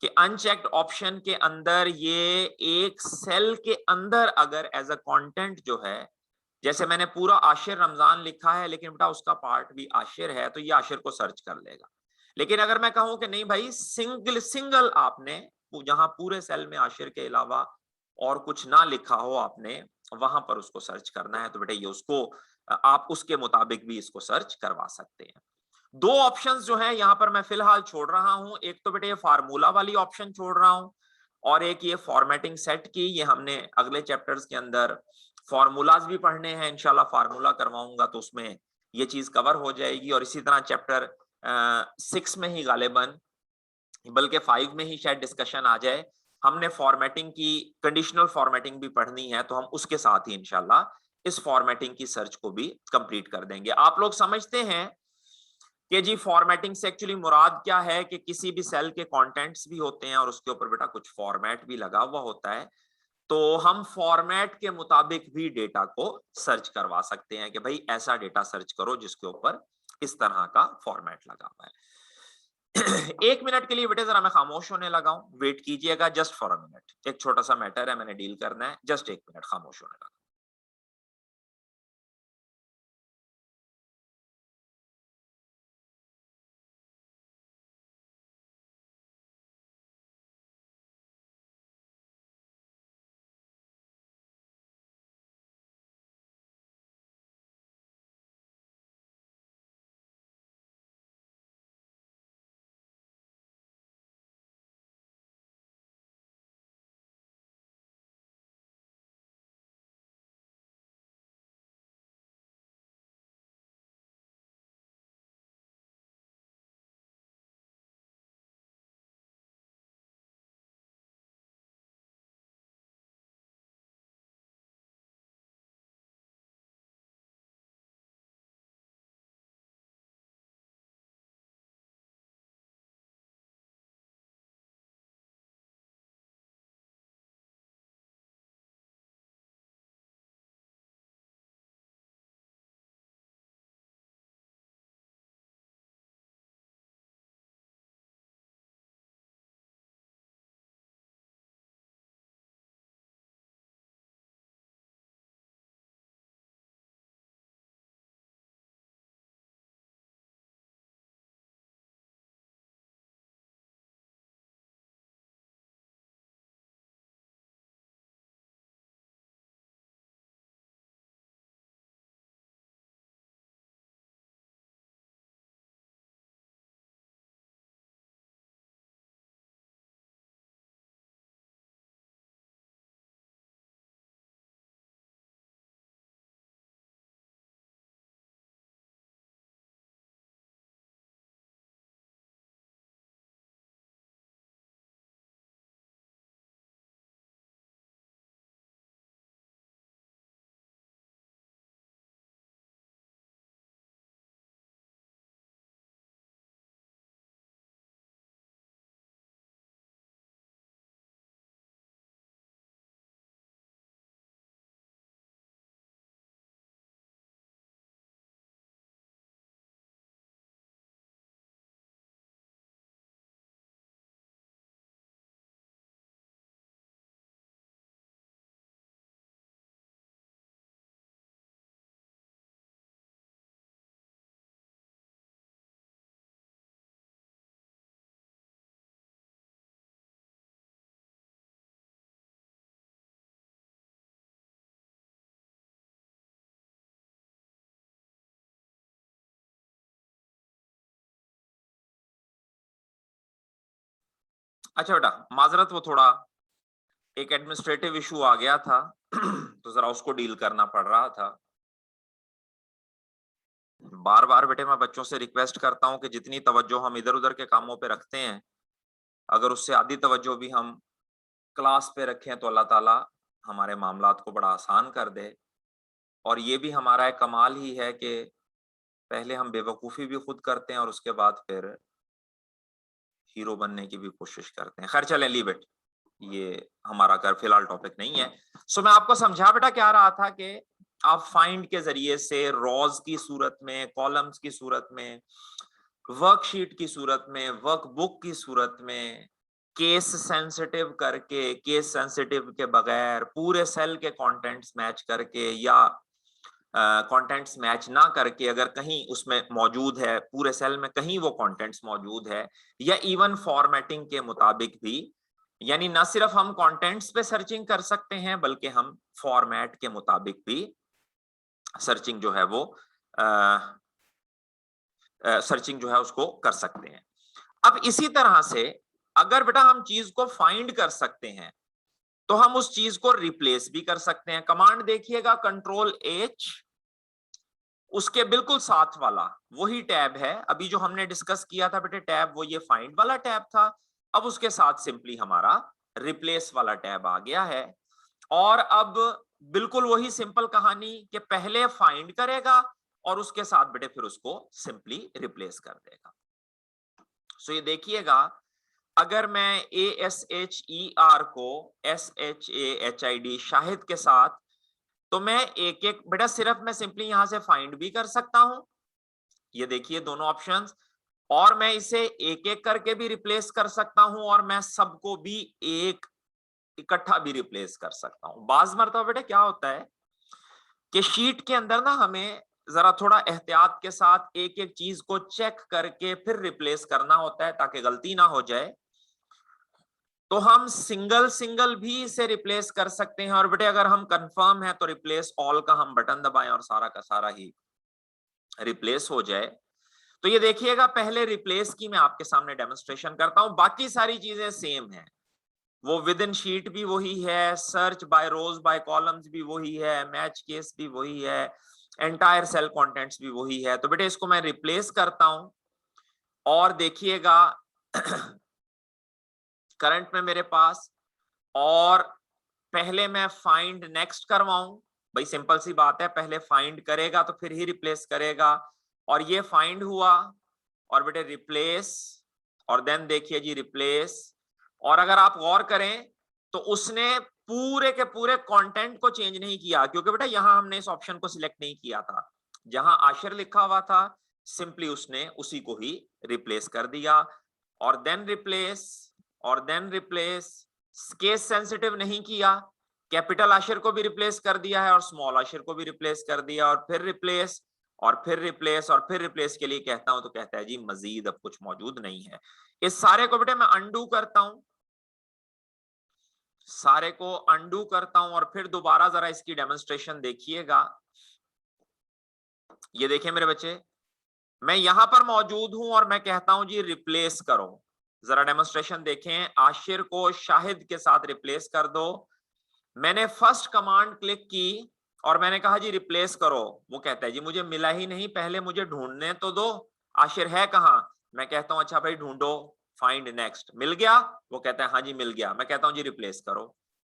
कि अनचेक्ड ऑप्शन के अंदर ये एक सेल के अंदर अगर एज अ कंटेंट जो है, जैसे मैंने पूरा आशिर रमजान लिखा है लेकिन बेटा उसका पार्ट भी आशिर है तो ये आशिर को सर्च कर लेगा। लेकिन अगर मैं कहूं कि नहीं भाई सिंगल आपने जहां पूरे सेल में आशिर के अलावा और कुछ ना लिखा हो आपने वहां पर उसको सर्च करना है तो बेटा ये उसको आप उसके मुताबिक भी इसको सर्च करवा सकते हैं। दो ऑप्शंस जो हैं यहां पर मैं फिलहाल छोड़ रहा हूं, एक तो बेटे ये फार्मूला वाली ऑप्शन छोड़ रहा हूं और एक ये फॉर्मेटिंग सेट की। ये हमने अगले चैप्टर्स के अंदर फॉर्मूलाज भी पढ़ने हैं, इंशाल्लाह फार्मूला करवाऊंगा तो उसमें ये चीज कवर हो जाएगी। और इसी तरह चैप्टर 6 में ही गालिबन, बल्कि 5 में ही शायद डिस्कशन आ जाए, हमने फॉर्मेटिंग की कंडीशनल फॉर्मेटिंग भी पढ़नी है तो हम उसके साथ ही इंशाल्लाह इस फॉर्मेटिंग की सर्च को भी कंप्लीट कर देंगे। आप लोग समझते हैं कि जी फॉर्मेटिंग से एक्चुअली मुराद क्या है कि किसी भी सेल के कंटेंट्स भी होते हैं और उसके ऊपर बेटा कुछ फॉर्मेट भी लगा हुआ होता है, तो हम फॉर्मेट के मुताबिक भी डेटा को सर्च करवा सकते हैं कि भाई ऐसा डेटा सर्च करो जिसके ऊपर इस तरह का फॉर्मेट लगा हुआ है। 1 मिनट के लिए बेटे जरा मैं खामोश होने लगा हूं, वेट कीजिएगा जस्ट फॉर अ मिनट। एक छोटा सा मैटर है मैंने डील करना है, जस्ट 1 मिनट खामोश होने लगा। अच्छा बेटा माजरत, वो थोड़ा एक एडमिनिस्ट्रेटिव इशू आ गया था तो जरा उसको डील करना पड़ रहा था। बार बार बेटे मैं बच्चों से रिक्वेस्ट करता हूं कि जितनी तवज्जो हम इधर उधर के कामों पे रखते हैं, अगर उससे आधी तवज्जो भी हम क्लास पे रखें तो अल्लाह ताला हमारे मामलात को बड़ा आसान कर दे। और ये भी हमारा एक कमाल ही है कि पहले हम बेवकूफ़ी भी खुद करते हैं और उसके बाद फिर हीरो बनने की भी कोशिश करते हैं। खैर चलें, लीव इट, ये हमारा कर फिलहाल टॉपिक नहीं है। सो मैं आपको समझा बेटा क्या रहा था कि आप फाइंड के जरिए से रॉज की सूरत में, कॉलम्स की सूरत में, वर्कशीट की सूरत में, वर्कबुक की सूरत में, केस सेंसिटिव करके, केस सेंसिटिव के बगैर, पूरे सेल के कंटेंट्स मैच करके या कंटेंट्स मैच ना करके, अगर कहीं उसमें मौजूद है, पूरे सेल में कहीं वो कंटेंट्स मौजूद है, या इवन फॉर्मेटिंग के मुताबिक भी, यानी ना सिर्फ हम कंटेंट्स पे सर्चिंग कर सकते हैं बल्कि हम फॉर्मेट के मुताबिक भी सर्चिंग जो है वो सर्चिंग जो है उसको कर सकते हैं। अब इसी तरह से अगर बेटा हम चीज को फाइंड कर सकते हैं तो हम उस चीज को रिप्लेस भी कर सकते हैं। कमांड देखिएगा, कंट्रोल H, उसके बिल्कुल साथ वाला वही टैब है अभी जो हमने डिस्कस किया था बेटे टैब, वो ये फाइंड वाला टैब था। अब उसके साथ सिंपली हमारा रिप्लेस वाला टैब आ गया है। और अब बिल्कुल वही सिंपल कहानी कि पहले फाइंड करेगा और उसके साथ बेटे फिर उसको सिंपली रिप्लेस कर देगा। सो ये देखिएगा, अगर मैं ASHER को SHAHID शाहिद के साथ, तो मैं एक एक बेटा सिर्फ मैं सिंपली यहां से फाइंड भी कर सकता हूं, ये देखिए दोनों ऑप्शंस, और मैं इसे एक एक करके भी रिप्लेस कर सकता हूं और मैं सबको भी एक इकट्ठा भी रिप्लेस कर सकता हूं। बाज मरतबा बेटा क्या होता है कि शीट के अंदर ना हमें जरा थोड़ा एहतियात के साथ एक एक चीज को चेक करके फिर रिप्लेस करना होता है ताकि गलती ना हो जाए। तो हम सिंगल सिंगल भी इसे रिप्लेस कर सकते हैं, और बेटे अगर हम कंफर्म है तो रिप्लेस ऑल का हम बटन दबाएं और सारा का सारा ही रिप्लेस हो जाए। तो ये देखिएगा, पहले रिप्लेस की मैं आपके सामने डेमोन्स्ट्रेशन करता हूं, बाकी सारी चीजें सेम है, वो विद इन शीट भी वही है, search by rows by columns भी वही है, मैच केस भी वही है, एंटायर सेल कंटेंट्स भी वही है। तो बेटे इसको मैं रिप्लेस करता हूं और देखिएगा करंट में मेरे पास, और पहले मैं फाइंड नेक्स्ट करवाऊं, भाई सिंपल सी बात है, पहले फाइंड करेगा तो फिर ही रिप्लेस करेगा, और ये फाइंड हुआ और बेटे रिप्लेस, और देन देखिए जी रिप्लेस। और अगर आप गौर करें तो उसने पूरे के पूरे कंटेंट को चेंज नहीं किया, क्योंकि बेटा यहां हमने इस ऑप्शन को सिलेक्ट नहीं किया था, जहां आशिर लिखा हुआ था सिंपली उसने उसी को ही रिप्लेस कर दिया, और देन रिप्लेस, और देन रिप्लेस, केस सेंसिटिव नहीं किया, कैपिटल आशिर को भी रिप्लेस कर दिया है और स्मॉल आशिर को भी रिप्लेस कर दिया, और फिर रिप्लेस और फिर रिप्लेस और फिर रिप्लेस के लिए कहता हूं तो कहता है जी मजीद अब कुछ मौजूद नहीं है। इस सारे को बेटे मैं अंडू करता हूं, सारे को अंडू करता हूं और फिर दोबारा जरा इसकी डेमोन्स्ट्रेशन देखिएगा। ये देखिए मेरे बच्चे, मैं यहां पर मौजूद हूं और मैं कहता हूं जी रिप्लेस करो। जरा डेमोन्स्ट्रेशन देखें, आशिर को शाहिद के साथ रिप्लेस कर दो। मैंने फर्स्ट कमांड क्लिक की और मैंने कहा जी रिप्लेस करो, वो कहता है जी मुझे मिला ही नहीं, पहले मुझे ढूंढने तो दो, आशिर है कहां। मैं कहता हूं अच्छा भाई ढूंढो, फाइंड नेक्स्ट, मिल गया, वो कहता है हाँ जी मिल गया। मैं कहता हूं जी रिप्लेस करो,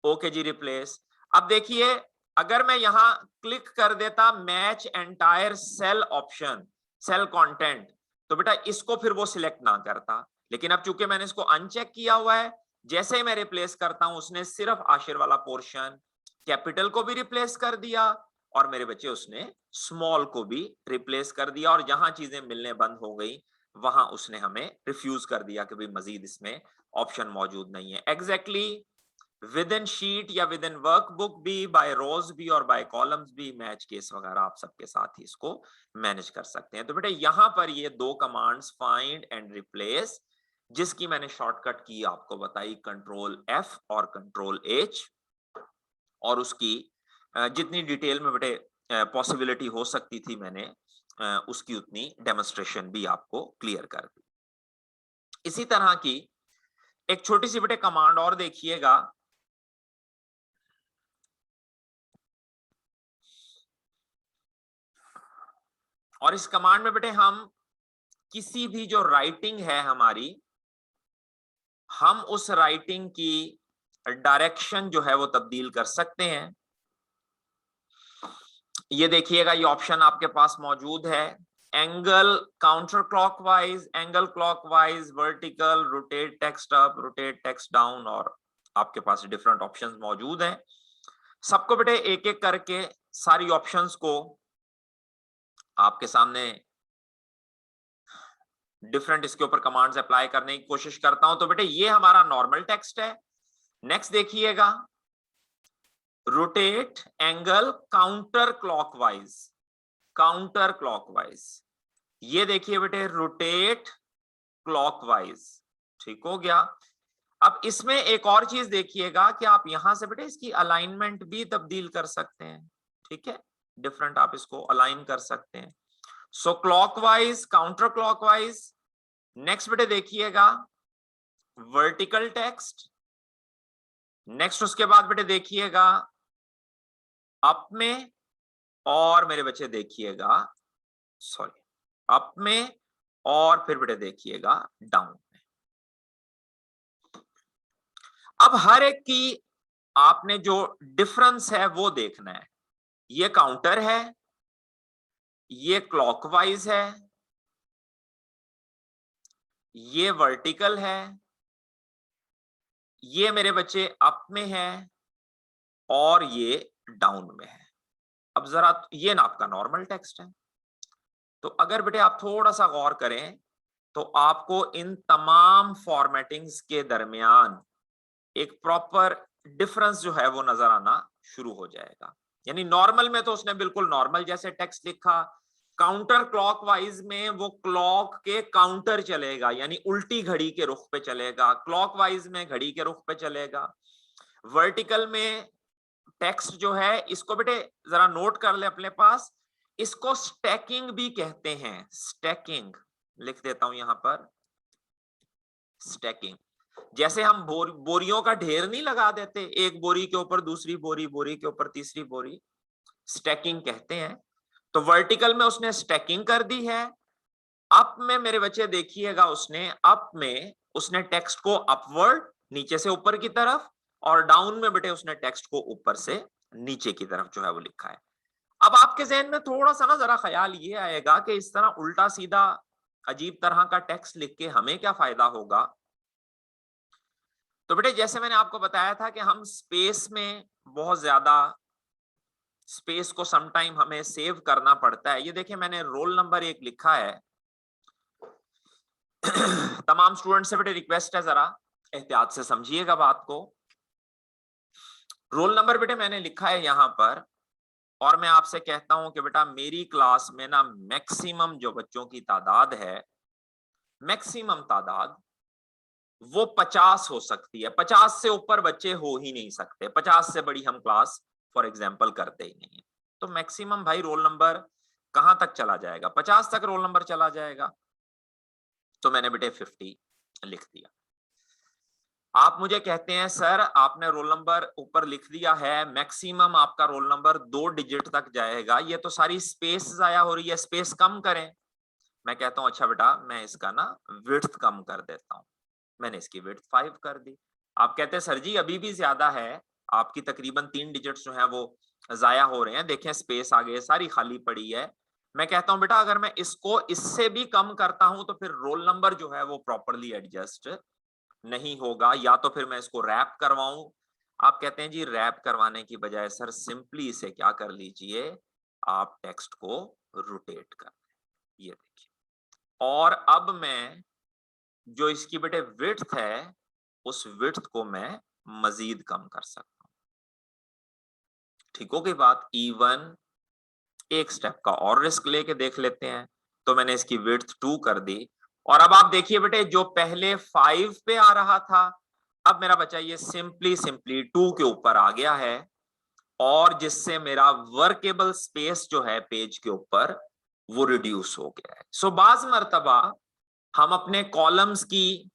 ओके जी रिप्लेस। अब देखिए अगर मैं यहां क्लिक कर देता match entire cell option, cell content, तो बेटा इसको फिर वो सिलेक्ट ना करता, लेकिन अब चूंकि मैंने इसको अनचेक किया हुआ है, जैसे ही मैं रिप्लेस करता हूं उसने सिर्फ आशिर वाला पोर्शन, कैपिटल को भी रिप्लेस कर दिया और मेरे बच्चे उसने स्मॉल को भी रिप्लेस कर दिया, और जहां चीजें मिलने बंद हो गई वहां उसने हमें रिफ्यूज कर दिया कि भाई मजीद इसमें ऑप्शन मौजूद नहीं है। एग्जैक्टली विद इन शीट या विद इन वर्कबुक भी, बाय रोज भी और बाय कॉलम्स भी, मैच केस वगैरह आप सबके साथ ही इसको मैनेज कर सकते हैं। तो बेटा यहां पर ये दो कमांड्स फाइंड एंड रिप्लेस, जिसकी मैंने शॉर्टकट की आपको बताई कंट्रोल F और कंट्रोल H, और उसकी जितनी डिटेल में बेटे पॉसिबिलिटी हो सकती थी मैंने उसकी उतनी डेमोन्स्ट्रेशन भी आपको क्लियर कर दी। इसी तरह की एक छोटी सी बेटे कमांड और देखिएगा, और इस कमांड में बेटे हम किसी भी जो राइटिंग है हमारी, हम उस राइटिंग की डायरेक्शन जो है वो तब्दील कर सकते हैं। ये देखिएगा, ये ऑप्शन आपके पास मौजूद है, angle counter clockwise, angle clockwise, vertical, rotate text up, rotate text down, और आपके पास डिफरेंट ऑप्शंस मौजूद हैं। सबको बेटे एक एक करके सारी ऑप्शंस को आपके सामने डिफरेंट इसके ऊपर कमांड्स अप्लाई करने की कोशिश करता हूं। तो बेटे ये हमारा नॉर्मल टेक्स्ट है। नेक्स्ट देखिएगा, rotate angle counter clockwise, counter clockwise, ये देखिए बेटे रोटेट क्लॉकवाइज, ठीक हो गया। अब इसमें एक और चीज देखिएगा कि आप यहां से बेटे इसकी अलाइनमेंट भी तब्दील कर सकते हैं, ठीक है, डिफरेंट आप इसको अलाइन कर सकते हैं। सो क्लॉकवाइज, काउंटर क्लॉकवाइज। नेक्स्ट बेटे देखिएगा वर्टिकल टेक्स्ट। नेक्स्ट उसके बाद बेटे देखिएगा अप में, और मेरे बच्चे देखिएगा सॉरी अप में, और फिर बेटे देखिएगा डाउन में। अब हर एक की आपने जो डिफरेंस है वो देखना है। ये काउंटर है, ये क्लॉकवाइज है, ये वर्टिकल है, ये मेरे बच्चे अप में है, और ये डाउन में है। अब जरा ये ना आपका नॉर्मल टेक्स्ट है। तो अगर बेटे आप थोड़ा सा गौर करें तो आपको इन तमाम फॉर्मेटिंग्स के दरमियान एक प्रॉपर डिफरेंस जो है वो नजर आना शुरू हो जाएगा। यानी नॉर्मल में तो उसने बिल्कुल नॉर्मल जैसे टेक्स्ट लिखा, काउंटर क्लॉकवाइज में वो क्लॉक के काउंटर चलेगा, यानी उल्टी घड़ी के रुख पे चलेगा, क्लॉकवाइज में घड़ी के रुख पे चलेगा। वर्टिकल में टेक्स्ट जो है इसको बेटे जरा नोट कर ले अपने पास, इसको स्टैकिंग भी कहते हैं, स्टैकिंग लिख देता हूं यहां पर, स्टैकिंग। जैसे हम बोरियों का ढेर नहीं लगा देते, एक बोरी के ऊपर दूसरी बोरी, बोरी के ऊपर तीसरी बोरी, स्टैकिंग कहते हैं। तो वर्टिकल में उसने स्टैकिंग कर दी है। अप में मेरे बच्चे देखिएगा उसने अप में उसने टेक्स्ट को अपवर्ड नीचे से ऊपर की तरफ, और डाउन में बेटे उसने टेक्स्ट को ऊपर से नीचे की तरफ जो है वो लिखा है। अब आपके ज़हन में थोड़ा सा ना जरा ख्याल ये आएगा कि इस तरह उल्टा सीधा अजीब तरह का टेक्स्ट लिख के हमें क्या फायदा होगा। तो बेटे जैसे मैंने आपको बताया था कि हम स्पेस में बहुत ज्यादा स्पेस को समटाइम हमें सेव करना पड़ता है। ये देखिए मैंने रोल नंबर 1 लिखा है। तमाम स्टूडेंट से बेटे रिक्वेस्ट है जरा एहतियात से समझिएगा बात को। रोल नंबर बेटे मैंने लिखा है यहां पर, और मैं आपसे कहता हूं कि बेटा मेरी क्लास में ना मैक्सिमम जो बच्चों की तादाद है, मैक्सिमम तादाद वो 50 हो सकती है। 50 से ऊपर बच्चे हो ही नहीं सकते, 50 से बड़ी हम क्लास फॉर एग्जांपल करते ही नहीं है। तो मैक्सिमम भाई रोल नंबर कहां तक चला जाएगा, 50 तक रोल नंबर चला जाएगा। तो मैंने बेटे 50 लिख दिया। आप मुझे कहते हैं सर आपने रोल नंबर ऊपर लिख दिया है, मैक्सिमम आपका रोल नंबर 2 डिजिट तक जाएगा, ये तो सारी स्पेस जाया हो रही है, स्पेस कम करें। मैं कहता हूं अच्छा बेटा मैं इसका ना विड्थ कम कर देता हूं। मैंने इसकी विड्थ 5 कर दी। आप कहते हैं सर जी अभी भी ज्यादा है, आपकी तकरीबन 3 डिजिट्स जो है वो जाया हो रहे हैं, देखें स्पेस आगे सारी खाली पड़ी है। मैं कहता हूं बेटा अगर मैं इसको इससे भी कम करता हूं तो फिर रोल नंबर जो है वो प्रॉपरली एडजस्ट नहीं होगा, या तो फिर मैं इसको रैप करवाऊं। आप कहते हैं जी रैप करवाने की बजाय सर सिंपली इसे क्या कर लीजिए, आप टेक्स्ट को रोटेट कर, ये देखिए। और अब मैं जो इसकी बेटे विड्थ है उस विड्थ को मैं मजीद कम कर सकता हूं। ठीक हो गई बात। इवन एक स्टेप का और रिस्क लेके देख लेते हैं। तो मैंने इसकी विड्थ 2 कर दी, और अब आप देखिए बेटे जो पहले 5 पे आ रहा था अब मेरा बच्चा ये सिंपली 2 के ऊपर आ गया है, और जिससे मेरा वर्केबल स्पेस जो है पेज के ऊपर वो रिड्यूस हो गया है। सो बाज मर्तबा हम अपने कॉलम्स की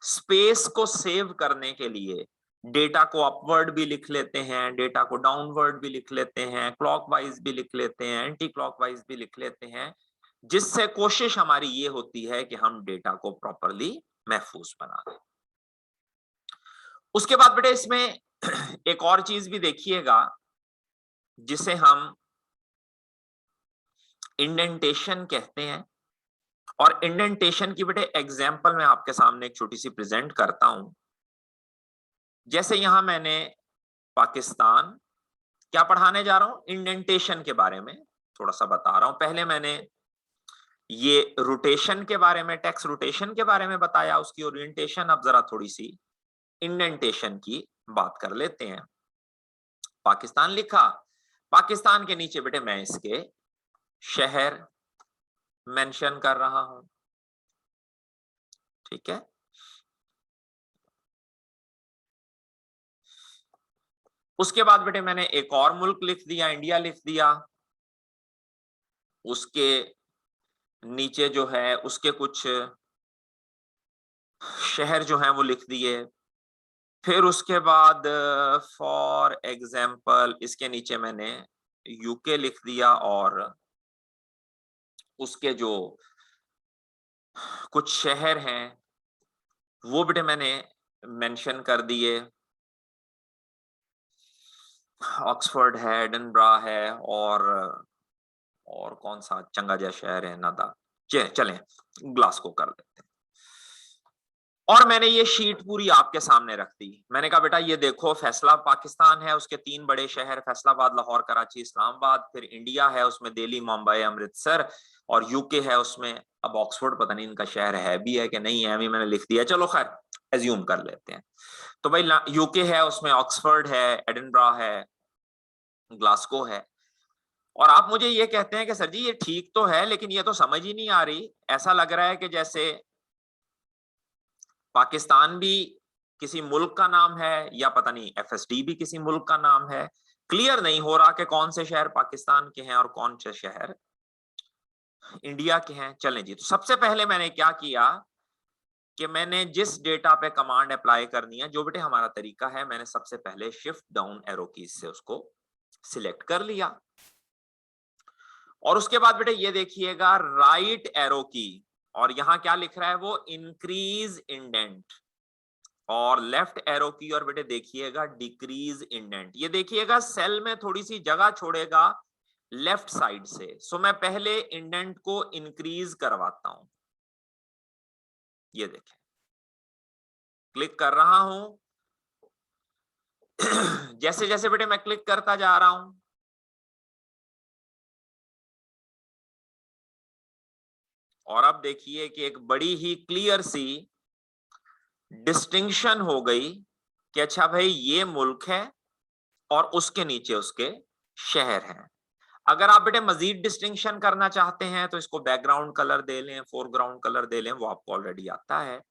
स्पेस को सेव करने के लिए डेटा को अपवर्ड भी लिख लेते हैं, डेटा को डाउनवर्ड भी लिख लेते हैं, क्लॉकवाइज भी लिख लेते हैं, एंटी क्लॉकवाइज भी लिख लेते हैं, जिससे कोशिश हमारी ये होती है कि हम डेटा को प्रॉपरली महफूज बना लें। उसके बाद बेटे इसमें एक और चीज भी देखिएगा जिसे हम इंडेंटेशन कहते हैं। और इंडेंटेशन की बेटे एग्जाम्पल मैं आपके सामने एक छोटी सी प्रेजेंट करता हूं। जैसे यहां मैंने पाकिस्तान क्या पढ़ाने जा रहा हूं, इंडेंटेशन के बारे में थोड़ा सा बता रहा हूं। पहले मैंने ये रोटेशन के बारे में, टेक्स्ट रोटेशन के बारे में बताया, उसकी ओरिएंटेशन। अब जरा थोड़ी सी इंडेंटेशन की बात कर लेते हैं। पाकिस्तान लिखा, पाकिस्तान के नीचे बेटे मैं इसके शहर मेंशन कर रहा हूं, ठीक है। उसके बाद बेटे मैंने एक और मुल्क लिख दिया, इंडिया लिख दिया। उसके नीचे जो है उसके कुछ शहर जो हैं वो लिख दिए। फिर उसके बाद फॉर एग्जाम्पल इसके नीचे मैंने यूके लिख दिया और उसके जो कुछ शहर हैं वो बेटे मैंने मेंशन कर दिए। ऑक्सफोर्ड है, एडिनब्रा है और कौन सा चंगा जा शहर है नादा, चलें ग्लासगो कर लेते हैं। और मैंने ये शीट पूरी आपके सामने रख दी। मैंने कहा बेटा ये देखो, फैसला पाकिस्तान है, उसके 3 बड़े शहर फैसलाबाद, लाहौर, कराची, इस्लामाबाद। फिर इंडिया है, उसमें दिल्ली, मुंबई, अमृतसर। और यूके है, उसमें अब ऑक्सफोर्ड पता नहीं इनका शहर है भी है कि नहीं है, अभी मैंने लिख दिया, चलो खैर एज्यूम कर लेते हैं। तो भाई यूके है, उसमें ऑक्सफोर्ड है, एडिनब्रा है, ग्लासगो है। और आप मुझे ये कहते हैं कि सर जी ये ठीक तो है, लेकिन ये तो समझ ही नहीं आ रही। ऐसा लग रहा है कि जैसे पाकिस्तान भी किसी मुल्क का नाम है, या पता नहीं एफएसडी भी किसी मुल्क का नाम है। क्लियर नहीं हो रहा कि कौन से शहर पाकिस्तान के हैं और कौन से शहर इंडिया के हैं। चलें जी, तो सबसे पहले मैंने क्या किया कि मैंने जिस डेटा पे कमांड अप्लाई करनी है, जो बेटे हमारा तरीका है, मैंने सबसे पहले शिफ्ट डाउन एरो कीज से उसको सिलेक्ट कर लिया। और उसके बाद बेटे ये देखिएगा राइट एरो की, और यहां क्या लिख रहा है वो इंक्रीज इंडेंट, और लेफ्ट एरो की और बेटे देखिएगा डिक्रीज इंडेंट। ये देखिएगा सेल में थोड़ी सी जगह छोड़ेगा लेफ्ट साइड से। सो मैं पहले इंडेंट को इंक्रीज करवाता हूं। ये देखें, क्लिक कर रहा हूं। जैसे जैसे बेटे मैं क्लिक करता जा रहा हूं, और अब देखिए कि एक बड़ी ही क्लियर सी डिस्टिंक्शन हो गई कि अच्छा भाई ये मुल्क है और उसके नीचे उसके शहर हैं। अगर आप बेटे मजीद डिस्टिंक्शन करना चाहते हैं तो इसको बैकग्राउंड कलर दे लें, फोरग्राउंड कलर दे लें, वो आपको ऑलरेडी आता है।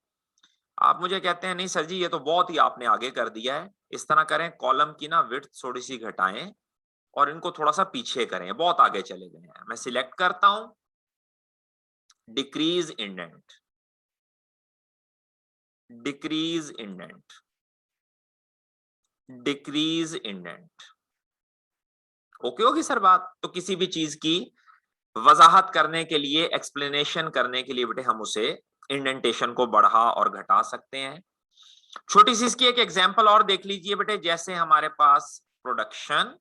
आप मुझे कहते हैं नहीं सर जी ये तो बहुत ही आपने आगे कर दिया है। इस तरह करें, कॉलम की ना विड्थ थोड़ी सी घटाएं और इनको थोड़ा सा पीछे करें, बहुत आगे चले गए हैं। मैं सिलेक्ट करता हूं decrease indent, decrease indent, decrease indent. Okay होगी सर बात? तो किसी भी चीज की वजाहत करने के लिए, एक्सप्लेनेशन करने के लिए बेटे हम उसे इंडेंटेशन को बढ़ा और घटा सकते हैं। छोटी सी इसकी एक एग्जांपल और देख लीजिए बेटे। जैसे हमारे पास प्रोडक्शन,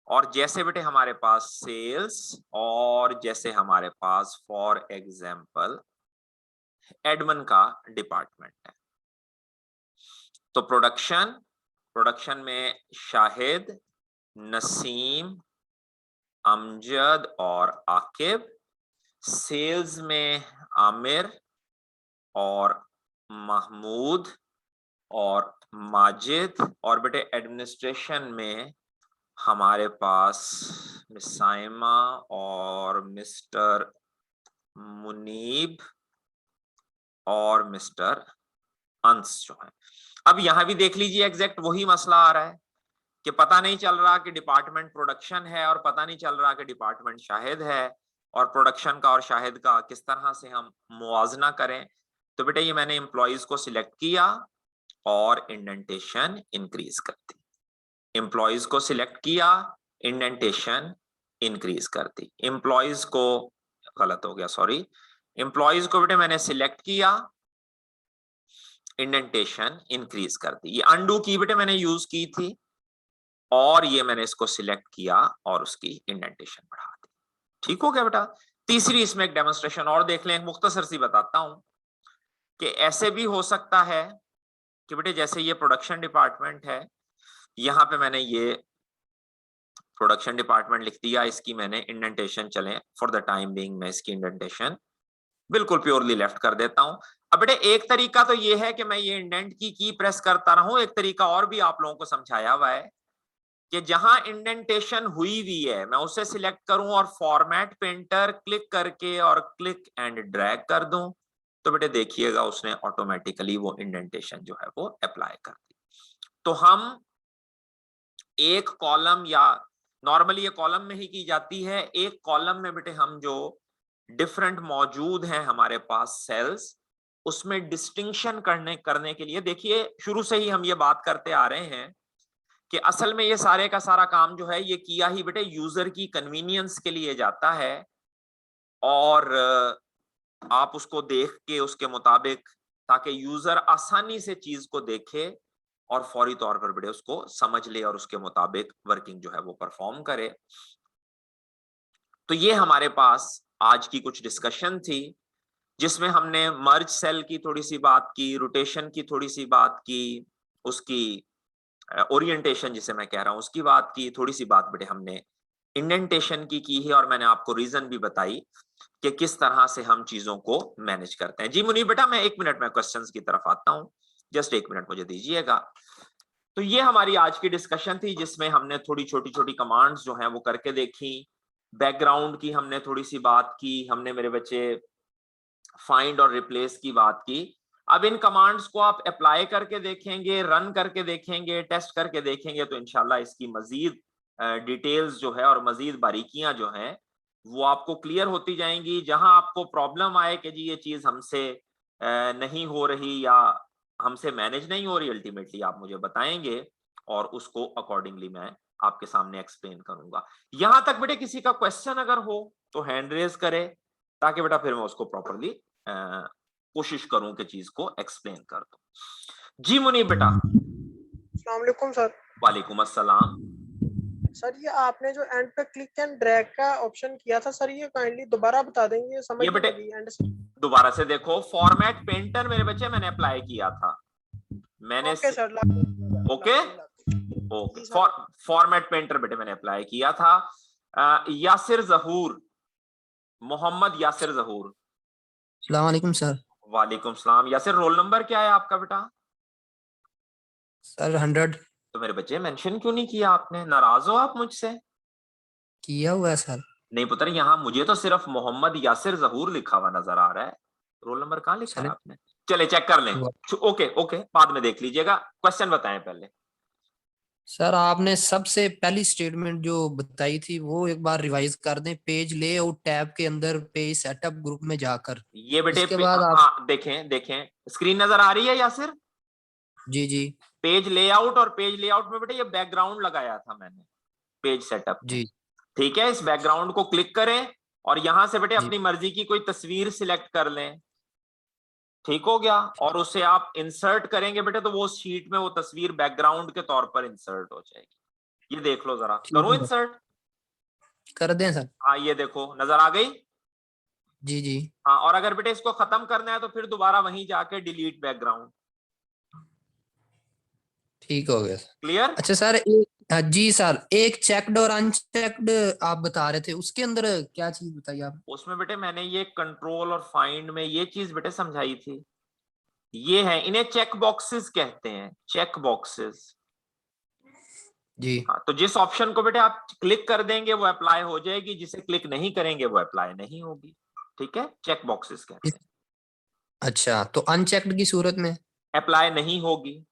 और जैसे बेटे हमारे पास सेल्स, और जैसे हमारे पास फॉर एग्जांपल एडमिन का डिपार्टमेंट है। तो प्रोडक्शन, प्रोडक्शन में शाहिद, नसीम, अमजद और आकिब। सेल्स में आमिर और महमूद और माजिद। और बेटे एडमिनिस्ट्रेशन में हमारे पास मिस साइमा और मिस्टर मुनीब और मिस्टर अंस जो है। अब यहां भी देख लीजिए एग्जैक्ट वही मसला आ रहा है कि पता नहीं चल रहा कि डिपार्टमेंट प्रोडक्शन है और पता नहीं चल रहा कि डिपार्टमेंट शाहिद है, और प्रोडक्शन का और शाहिद का किस तरह से हम मुआवजना करें। तो बेटे ये मैंने एम्प्लॉइज को सिलेक्ट किया और इंडेंटेशन इंक्रीज कर दी। एम्प्लॉइज को सिलेक्ट किया, इंडेंटेशन इंक्रीज कर दी। एम्प्लॉइज को, गलत हो गया सॉरी, एम्प्लॉइज को बेटे मैंने सिलेक्ट किया, इंडेंटेशन इंक्रीज कर दी। ये अंडू की बेटे मैंने यूज की थी, और ये मैंने इसको सिलेक्ट किया और उसकी इंडेंटेशन बढ़ा दी। ठीक हो गया बेटा। तीसरी इसमें एक डेमोन्स्ट्रेशन और देख लें, मुख्तसर सी बताता हूं कि ऐसे भी हो सकता है कि बेटे जैसे ये प्रोडक्शन डिपार्टमेंट है, यहाँ पे मैंने ये प्रोडक्शन डिपार्टमेंट लिख दिया, इसकी मैंने इंडेंटेशन चले फॉर द टाइम बीइंग मैं इसकी इंडेंटेशन बिल्कुल प्योरली लेफ्ट कर देता हूं। अब बेटे एक तरीका तो ये है कि मैं ये इंडेंट की प्रेस करता रहूं, एक तरीका और भी आप लोगों को समझाया हुआ है कि जहां इंडेंटेशन हुई हुई है मैं उसे सिलेक्ट करूं और फॉर्मेट पेंटर क्लिक करके और क्लिक एंड ड्रैग कर दूं, तो बेटे देखिएगा उसने ऑटोमेटिकली वो इंडेंटेशन जो है वो अप्लाई कर दी। तो हम एक कॉलम, या नॉर्मली ये कॉलम में ही की जाती है, एक कॉलम में बेटे हम जो डिफरेंट मौजूद हैं हमारे पास सेल्स, उसमें डिस्टिंक्शन करने के लिए, देखिए शुरू से ही हम ये बात करते आ रहे हैं कि असल में ये सारे का सारा काम जो है ये किया ही बेटे यूजर की कन्वीनियंस के लिए जाता है, और आप उसको देख के उसके मुताबिक, ताकि यूजर आसानी से चीज को देखे और फौरी तौर पर बेटे उसको समझ ले और उसके मुताबिक वर्किंग जो है वो परफॉर्म करे। तो ये हमारे पास आज की कुछ डिस्कशन थी, जिसमें हमने मर्ज सेल की थोड़ी सी बात की, रोटेशन की थोड़ी सी बात की, उसकी ओरिएंटेशन जिसे मैं कह रहा हूं उसकी बात की, थोड़ी सी बात बेटे हमने इंडेंटेशन की है, और मैंने आपको रीजन भी बताई कि किस तरह से हम चीजों को मैनेज करते हैं। जी मुनीर बेटा मैं 1 मिनट में क्वेश्चंस की तरफ आता हूं, जस्ट 1 मिनट मुझे दीजिएगा। तो ये हमारी आज की डिस्कशन थी, जिसमें हमने थोड़ी छोटी छोटी कमांड्स जो हैं वो करके देखी, बैकग्राउंड की हमने थोड़ी सी बात की, हमने मेरे बच्चे फाइंड और रिप्लेस की बात की। अब इन कमांड्स को आप अप्लाई करके देखेंगे, रन करके देखेंगे, टेस्ट करके देखेंगे, तो इंशाल्लाह इसकी मजीद डिटेल्स जो है और मजीद बारीकियां जो हैं वो आपको क्लियर होती जाएंगी। जहां आपको प्रॉब्लम आए कि जी ये चीज हमसे नहीं हो रही या हमसे मैनेज नहीं हो रही, अल्टीमेटली आप मुझे बताएंगे और उसको अकॉर्डिंगली मैं आपके सामने एक्सप्लेन करूंगा। यहां तक बेटे किसी का क्वेश्चन अगर हो तो हैंड रेज करे, ताकि बेटा फिर मैं उसको प्रॉपरली कोशिश करूं कि चीज को एक्सप्लेन कर दूं। जी मुनीब बेटा। अस्सलाम वालेकुम सर। वालेकुम अस्सलाम। सर ये आपने जो एंड पे क्लिक एंड ड्रैग का ऑप्शन किया था सर, ये काइंडली दोबारा बता देंगे, समझ ये नहीं बेटे लगी एंड से। दोबारा से देखो, फॉर्मेट पेंटर मेरे बच्चे मैंने अप्लाई किया था, मैंने okay sir, okay okay format painter बेटे मैंने अप्लाई किया था। यासिर जहूर, मोहम्मद यासिर जहूर। अस्सलाम वालेकुम सर। वालेकुम सलाम। यासिर रोल नंबर क्या है आपका बेटा? सर 100 तो मेरे बच्चे मेंशन क्यों नहीं किया आपने? नाराज हो आप मुझसे? किया हुआ है सर। नहीं पुत्र, यहाँ मुझे तो सिर्फ मोहम्मद यासिर जहूर लिखा हुआ नजर आ रहा है, रोल नंबर कहाँ लिखा है आपने? चले चेक कर लें। ओके ओके बाद में देख लीजिएगा। क्वेश्चन बताएं पहले। सर आपने सबसे पहली स्टेटमेंट जो बताई थी वो एक बार रिवाइज कर दें, पेज लेआउट टैब के अंदर पेज सेटअप ग्रुप में जाकर। ये बेटे इसके बाद आप हाँ देखें देखें, स्क्रीन नजर आ रही है यासिर? जी जी पेज लेआउट, और पेज लेआउट में बेटे ये बैकग्राउंड लगाया था मैंने पेज सेटअप में। जी ठीक है, इस बैकग्राउंड को क्लिक करें और यहां से बेटे जी अपनी मर्जी की कोई तस्वीर सिलेक्ट कर लें। ठीक हो गया? और उसे आप इंसर्ट करेंगे बेटे तो वो शीट में वो तस्वीर बैकग्राउंड के तौर पर इंसर्ट हो जाएगी। ये देख लो जरा, ठीक करो है, इंसर्ट। कर दें सर। हाँ ये देखो नजर आ गई। जी जी हाँ, और अगर बेटे इसको खत्म करना है तो फिर दोबारा वहीं जाके डिलीट बैकग्राउंड। ठीक हो गया सर। क्लियर? अच्छा सर जी सर, एक चेक्ड और अनचेक्ड आप बता रहे थे, उसके अंदर क्या चीज बताई आप? उसमें बेटे मैंने ये कंट्रोल और फाइंड में ये चीज बेटे समझाई थी। ये है, इन्हें चेक बॉक्सेस कहते हैं, चेक बॉक्सेस। जी हाँ, तो जिस ऑप्शन को बेटे आप क्लिक कर देंगे वो अप्लाई हो जाएगी, जिसे क्लिक नहीं करेंगे वो अप्लाई नहीं होगी। ठीक है, चेक बॉक्सेस कहते हैं। अच्छा, तो अनचेक्ड की सूरत में अप्लाई नहीं होगी,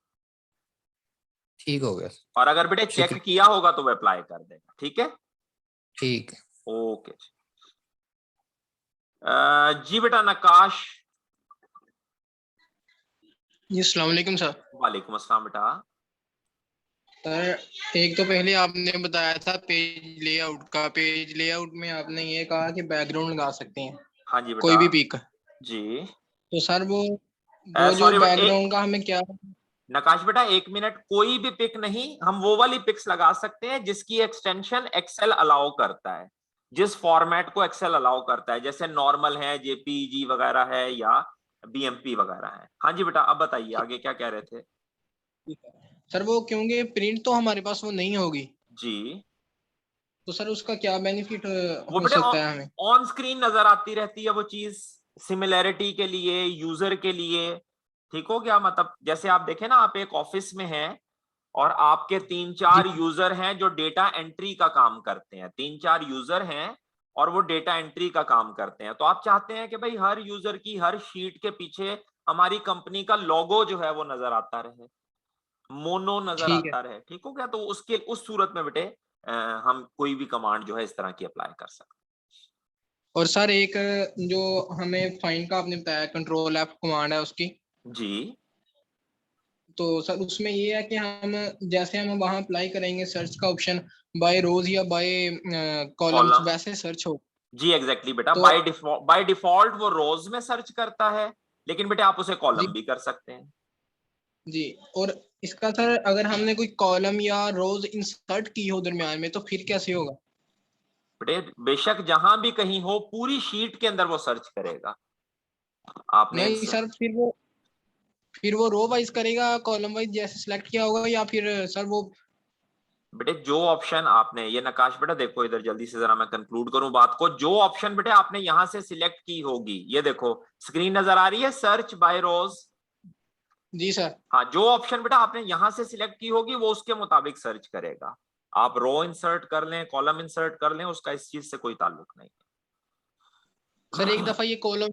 ठीक हो गया। और अगर बेटे चेक किया होगा तो वो अप्लाई कर देगा। ठीक है, ठीक है। ओके जी बेटा नकाश। जी अस्सलाम वालेकुम सर। वालेकुम अस्सलाम बेटा। सर एक तो पहले आपने बताया था पेज लेआउट का, पेज लेआउट में आपने ये कहा कि बैकग्राउंड लगा सकते हैं। हाँ जी बेटा। कोई भी पिक। जी तो सर वो जो बैकग्राउंड का हमें क्या? नकाश बेटा 1 मिनट, कोई भी पिक नहीं, हम वो वाली पिक्स लगा सकते हैं जिसकी एक्सटेंशन एक्सेल अलाउ करता है। जिस फॉर्मेट को एक्सेल अलाउ करता है, जैसे नॉर्मल है, जेपीईजी वगैरह है या बीएमपी वगैरह है। हाँ जी बेटा, अब बताइए आगे क्या कह रहे थे। सर वो क्योंकि प्रिंट तो हमारे पास वो नहीं होगी, जी, तो सर उसका क्या बेनिफिट वो हो बेटे सकता है हमें? ऑन स्क्रीन नजर आती रहती है वो चीज, सिमिलैरिटी के लिए, यूजर के लिए। ठीक हो गया? मतलब जैसे आप देखें ना, आप एक ऑफिस में हैं और आपके 3-4 यूजर हैं जो डेटा एंट्री का काम करते हैं, 3-4 यूजर हैं और वो डेटा एंट्री का काम करते हैं। तो आप चाहते हैं कि भाई हर यूजर की हर शीट के पीछे हमारी कंपनी का लोगो जो है वो नजर आता रहे, मोनो नजर ठीक है। आता रहे। ठीक हो गया? तो उसके उस सूरत में बेटे हम कोई भी कमांड जो है इस तरह की अप्लाई कर सकते हैं। और सर एक जो हमें फाइंड का आपने बताया, कंट्रोल F कमांड है उसकी, जी, तो सर उसमें ये है कि हम जैसे हम वहां अप्लाई करेंगे सर्च का ऑप्शन बाय रोज या बाय कॉलम्स, कॉलम, वैसे सर्च हो। जी एग्जैक्टली बेटा, तो बाय डिफॉल्ट वो रोज में सर्च करता है, लेकिन बेटे आप उसे जी कॉलम भी कर सकते हैं। जी। और इसका सर अगर हमने कोई कॉलम या रोज इंसर्ट की हो दरमियान में, तो फिर कैसे होगा? बेटे बेशक जहां भी कहीं हो, पूरी शीट के अंदर वो सर्च करेगा। आपने नहीं सर, फिर वो रो वाइज करेगा, कॉलम वाइज जैसे सिलेक्ट किया होगा, या फिर सर वो? बेटे जो ऑप्शन आपने, ये नकाश बेटा देखो इधर, जल्दी से जरा मैं कंक्लूड करूं बात को। जो ऑप्शन बेटे आपने यहां से सिलेक्ट की होगी, ये देखो स्क्रीन नजर आ रही है, सर्च बाय रोज। जी सर। हाँ, जो ऑप्शन बेटा आपने यहां से सिलेक्ट की होगी वो उसके मुताबिक सर्च करेगा। आप रो इंसर्ट कर लें, कॉलम इंसर्ट कर लें, उसका इस चीज से कोई ताल्लुक नहीं। सर एक दफा ये कॉलम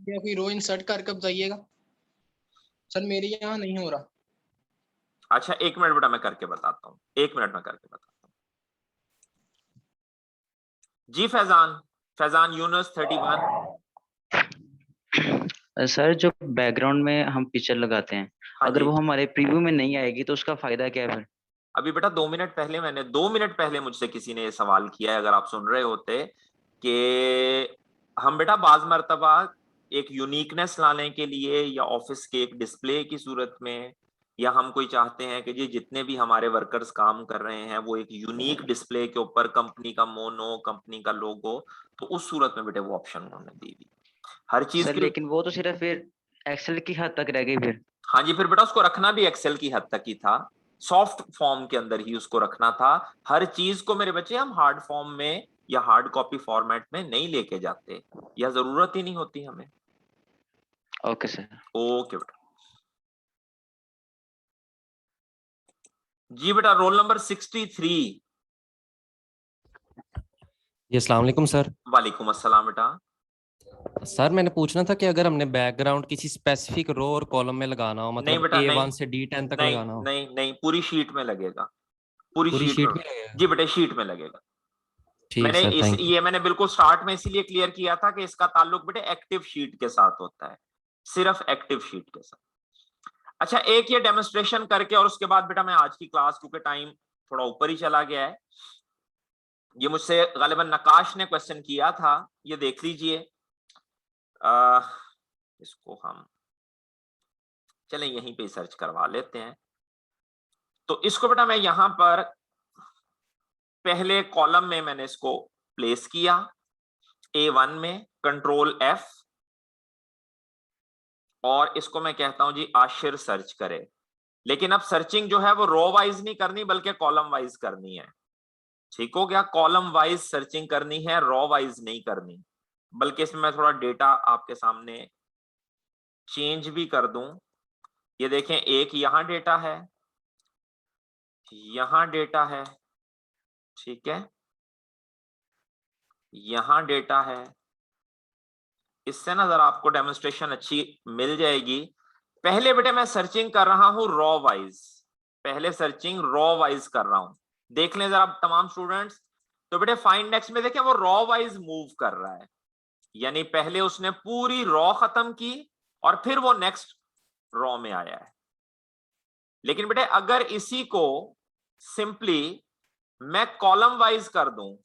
या कोई रो इंसर्ट करके बताइएगा, सर मेरे यहाँ नहीं हो रहा। अच्छा एक मिनट बेटा, मैं करके बताता हूँ, एक मिनट में करके बताता हूँ। जी फैजान, फैजान यूनुस 31। सर जो बैकग्राउंड में हम पिक्चर लगाते हैं, हाँ अगर जी, वो हमारे प्रीव्यू में नहीं आएगी तो उसका फायदा क्या है फिर? अभी बेटा 2 मिनट पहले मुझसे किसी ने ये सवाल किया है, अगर आप सुन रहे होते, कि हम बेटा बाज मर्तबा एक यूनिकनेस लाने के लिए या ऑफिस के एक डिस्प्ले की सूरत में, या हम कोई चाहते हैं कि जी जितने भी हमारे वर्कर्स काम कर रहे हैं वो एक यूनिक डिस्प्ले के ऊपर कंपनी का मोनो, कंपनी का लोगो, तो उस सूरत में बेटे वो ऑप्शन उन्होंने दी हुई हर चीज सर की। लेकिन वो तो सिर्फ फिर एक्सेल की हद तक रह गई फिर। हाँ जी, फिर बेटा उसको रखना भी एक्सेल की हद तक ही था, सॉफ्ट फॉर्म के अंदर ही उसको रखना था। हर चीज को मेरे बच्चे हम हार्ड फॉर्म में या हार्ड कॉपी फॉर्मेट में नहीं लेके जाते, या जरूरत ही नहीं होती हमें। Okay sir. ओके बेटा। जी बेटा, रोल नंबर 63। जी अस्सलाम वालेकुम सर। वालेकुम अस्सलाम बेटा। सर मैंने पूछना था कि अगर हमने बैकग्राउंड किसी स्पेसिफिक रो और कॉलम में लगाना हो, नहीं मतलब बेटा, नहीं A1 से D10 तक नहीं लगाना हो, नहीं नहीं, पूरी शीट में लगेगा, पूरी पूरी शीट में। शीट में लगेगा? जी बेटे, शीट में लगेगा। ठीक मैंने सर, इस थैंक यू। ये मैंने बिल्कुल स्टार्ट में इसीलिए क्लियर किया था कि इसका ताल्लुक बेटे एक्टिव शीट के साथ होता है, सिर्फ एक्टिव शीट के साथ। अच्छा, एक ये डेमोन्स्ट्रेशन करके और उसके बाद बेटा मैं आज की क्लास, क्योंकि टाइम थोड़ा ऊपर ही चला गया है, ये मुझसे गालिबन नकाश ने क्वेश्चन किया था, ये देख लीजिए। इसको हम चलें यहीं पे सर्च करवा लेते हैं। तो इसको बेटा मैं यहां पर पहले कॉलम में मैंने इसको प्लेस किया, A1 में, कंट्रोल F, और इसको मैं कहता हूं जी आशिर सर्च करे। लेकिन अब सर्चिंग जो है वो रो वाइज नहीं करनी बल्कि कॉलम वाइज करनी है। ठीक हो गया? कॉलम वाइज सर्चिंग करनी है, रो वाइज नहीं करनी। बल्कि इसमें मैं थोड़ा डेटा आपके सामने चेंज भी कर दूं। ये देखें, एक यहां डेटा है, यहां डेटा है, ठीक है, यहां डेटा है। इससे ना जरा आपको डेमोन्स्ट्रेशन अच्छी मिल जाएगी। पहले बेटे मैं सर्चिंग कर रहा हूं रॉ वाइज, पहले सर्चिंग रॉ वाइज कर रहा हूं। देख लें जरा तमाम स्टूडेंट्स। तो बेटे फाइंड नेक्स्ट में देखें वो रॉ वाइज मूव कर रहा है, यानी पहले उसने पूरी रॉ खत्म की और फिर वो नेक्स्ट रॉ में आया है। लेकिन बेटे अगर इसी को सिंपली मैं कॉलम वाइज कर दूं,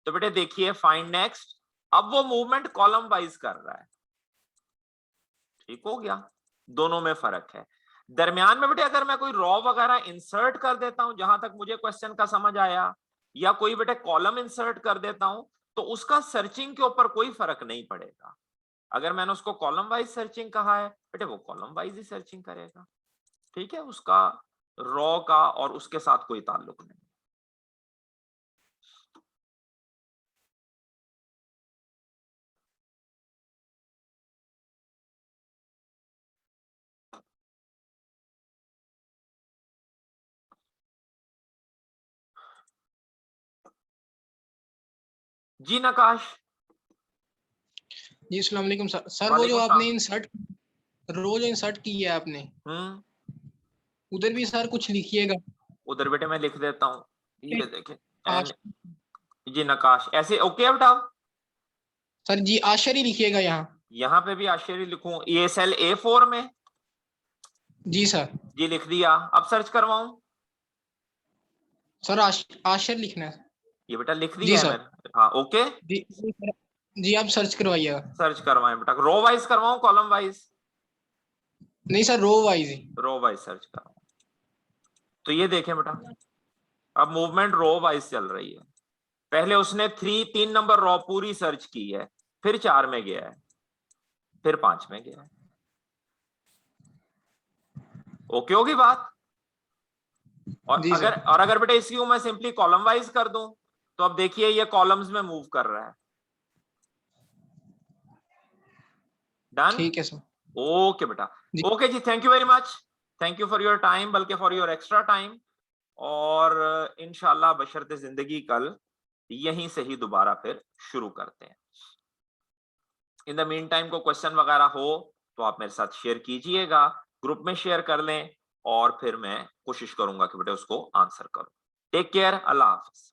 तो बेटे देखिए फाइंड नेक्स्ट, अब वो मूवमेंट कॉलम वाइज कर रहा है। ठीक हो गया? दोनों में फर्क है। दरमियान में बेटे अगर मैं कोई रॉ वगैरह इंसर्ट कर देता हूं, जहां तक मुझे क्वेश्चन का समझ आया, या कोई बेटे कॉलम इंसर्ट कर देता हूं, तो उसका सर्चिंग के ऊपर कोई फर्क नहीं पड़ेगा। अगर मैंने उसको कॉलम वाइज सर्चिंग कहा है बेटे, वो कॉलम वाइज ही सर्चिंग करेगा, ठीक है, उसका रॉ का और उसके साथ कोई ताल्लुक नहीं। जी नकाश। जी अस्सलाम वालेकुम सर। सर वो जो वालेकुम आपने सलाम। इंसर्ट रो जो इंसर्ट की है आपने, उधर भी सर कुछ लिखिएगा। उधर बेटे मैं लिख देता हूँ, ये देखें आश, जी नकाश ऐसे ओके है बेटा। सर जी आशर ही लिखिएगा यहाँ। यहाँ पे भी आश्चर्य लिखूं, ये सेल A4 में। जी सर। जी लिख दिया, अब सर्च करवाऊं? सर आशर लिखना है। ये बेटा लिख जी दिया है सर। मैंने, हाँ ओके। जी आप सर्च करवाइएगा। सर्च करवाएं बेटा, रो वाइज करवाऊं कॉलम वाइज? नहीं सर, रो वाइज ही। रो वाइज सर्च करवाऊं। तो ये देखें बेटा, अब मूवमेंट रो वाइज चल रही है। पहले उसने 3 नंबर रो पूरी सर्च की है, फिर 4 में गया है, फिर 5 में गया है। ओके होगी बात? और अगर बेटा इसकी मैं सिंपली कॉलम वाइज कर दूं, तो अब देखिए ये कॉलम्स में मूव कर रहा है। डन? ठीक है सर। ओके बेटा, ओके जी, thank you very much, thank you for your time, बल्कि फॉर योर एक्स्ट्रा टाइम। और इंशाल्लाह बशर्ते जिंदगी कल यहीं से ही दोबारा फिर शुरू करते हैं। इन द मीन टाइम को क्वेश्चन वगैरह हो तो आप मेरे साथ शेयर कीजिएगा, ग्रुप में शेयर कर लें, और फिर मैं कोशिश करूंगा कि बेटे उसको आंसर करूं। टेक केयर, अल्लाह हाफिज।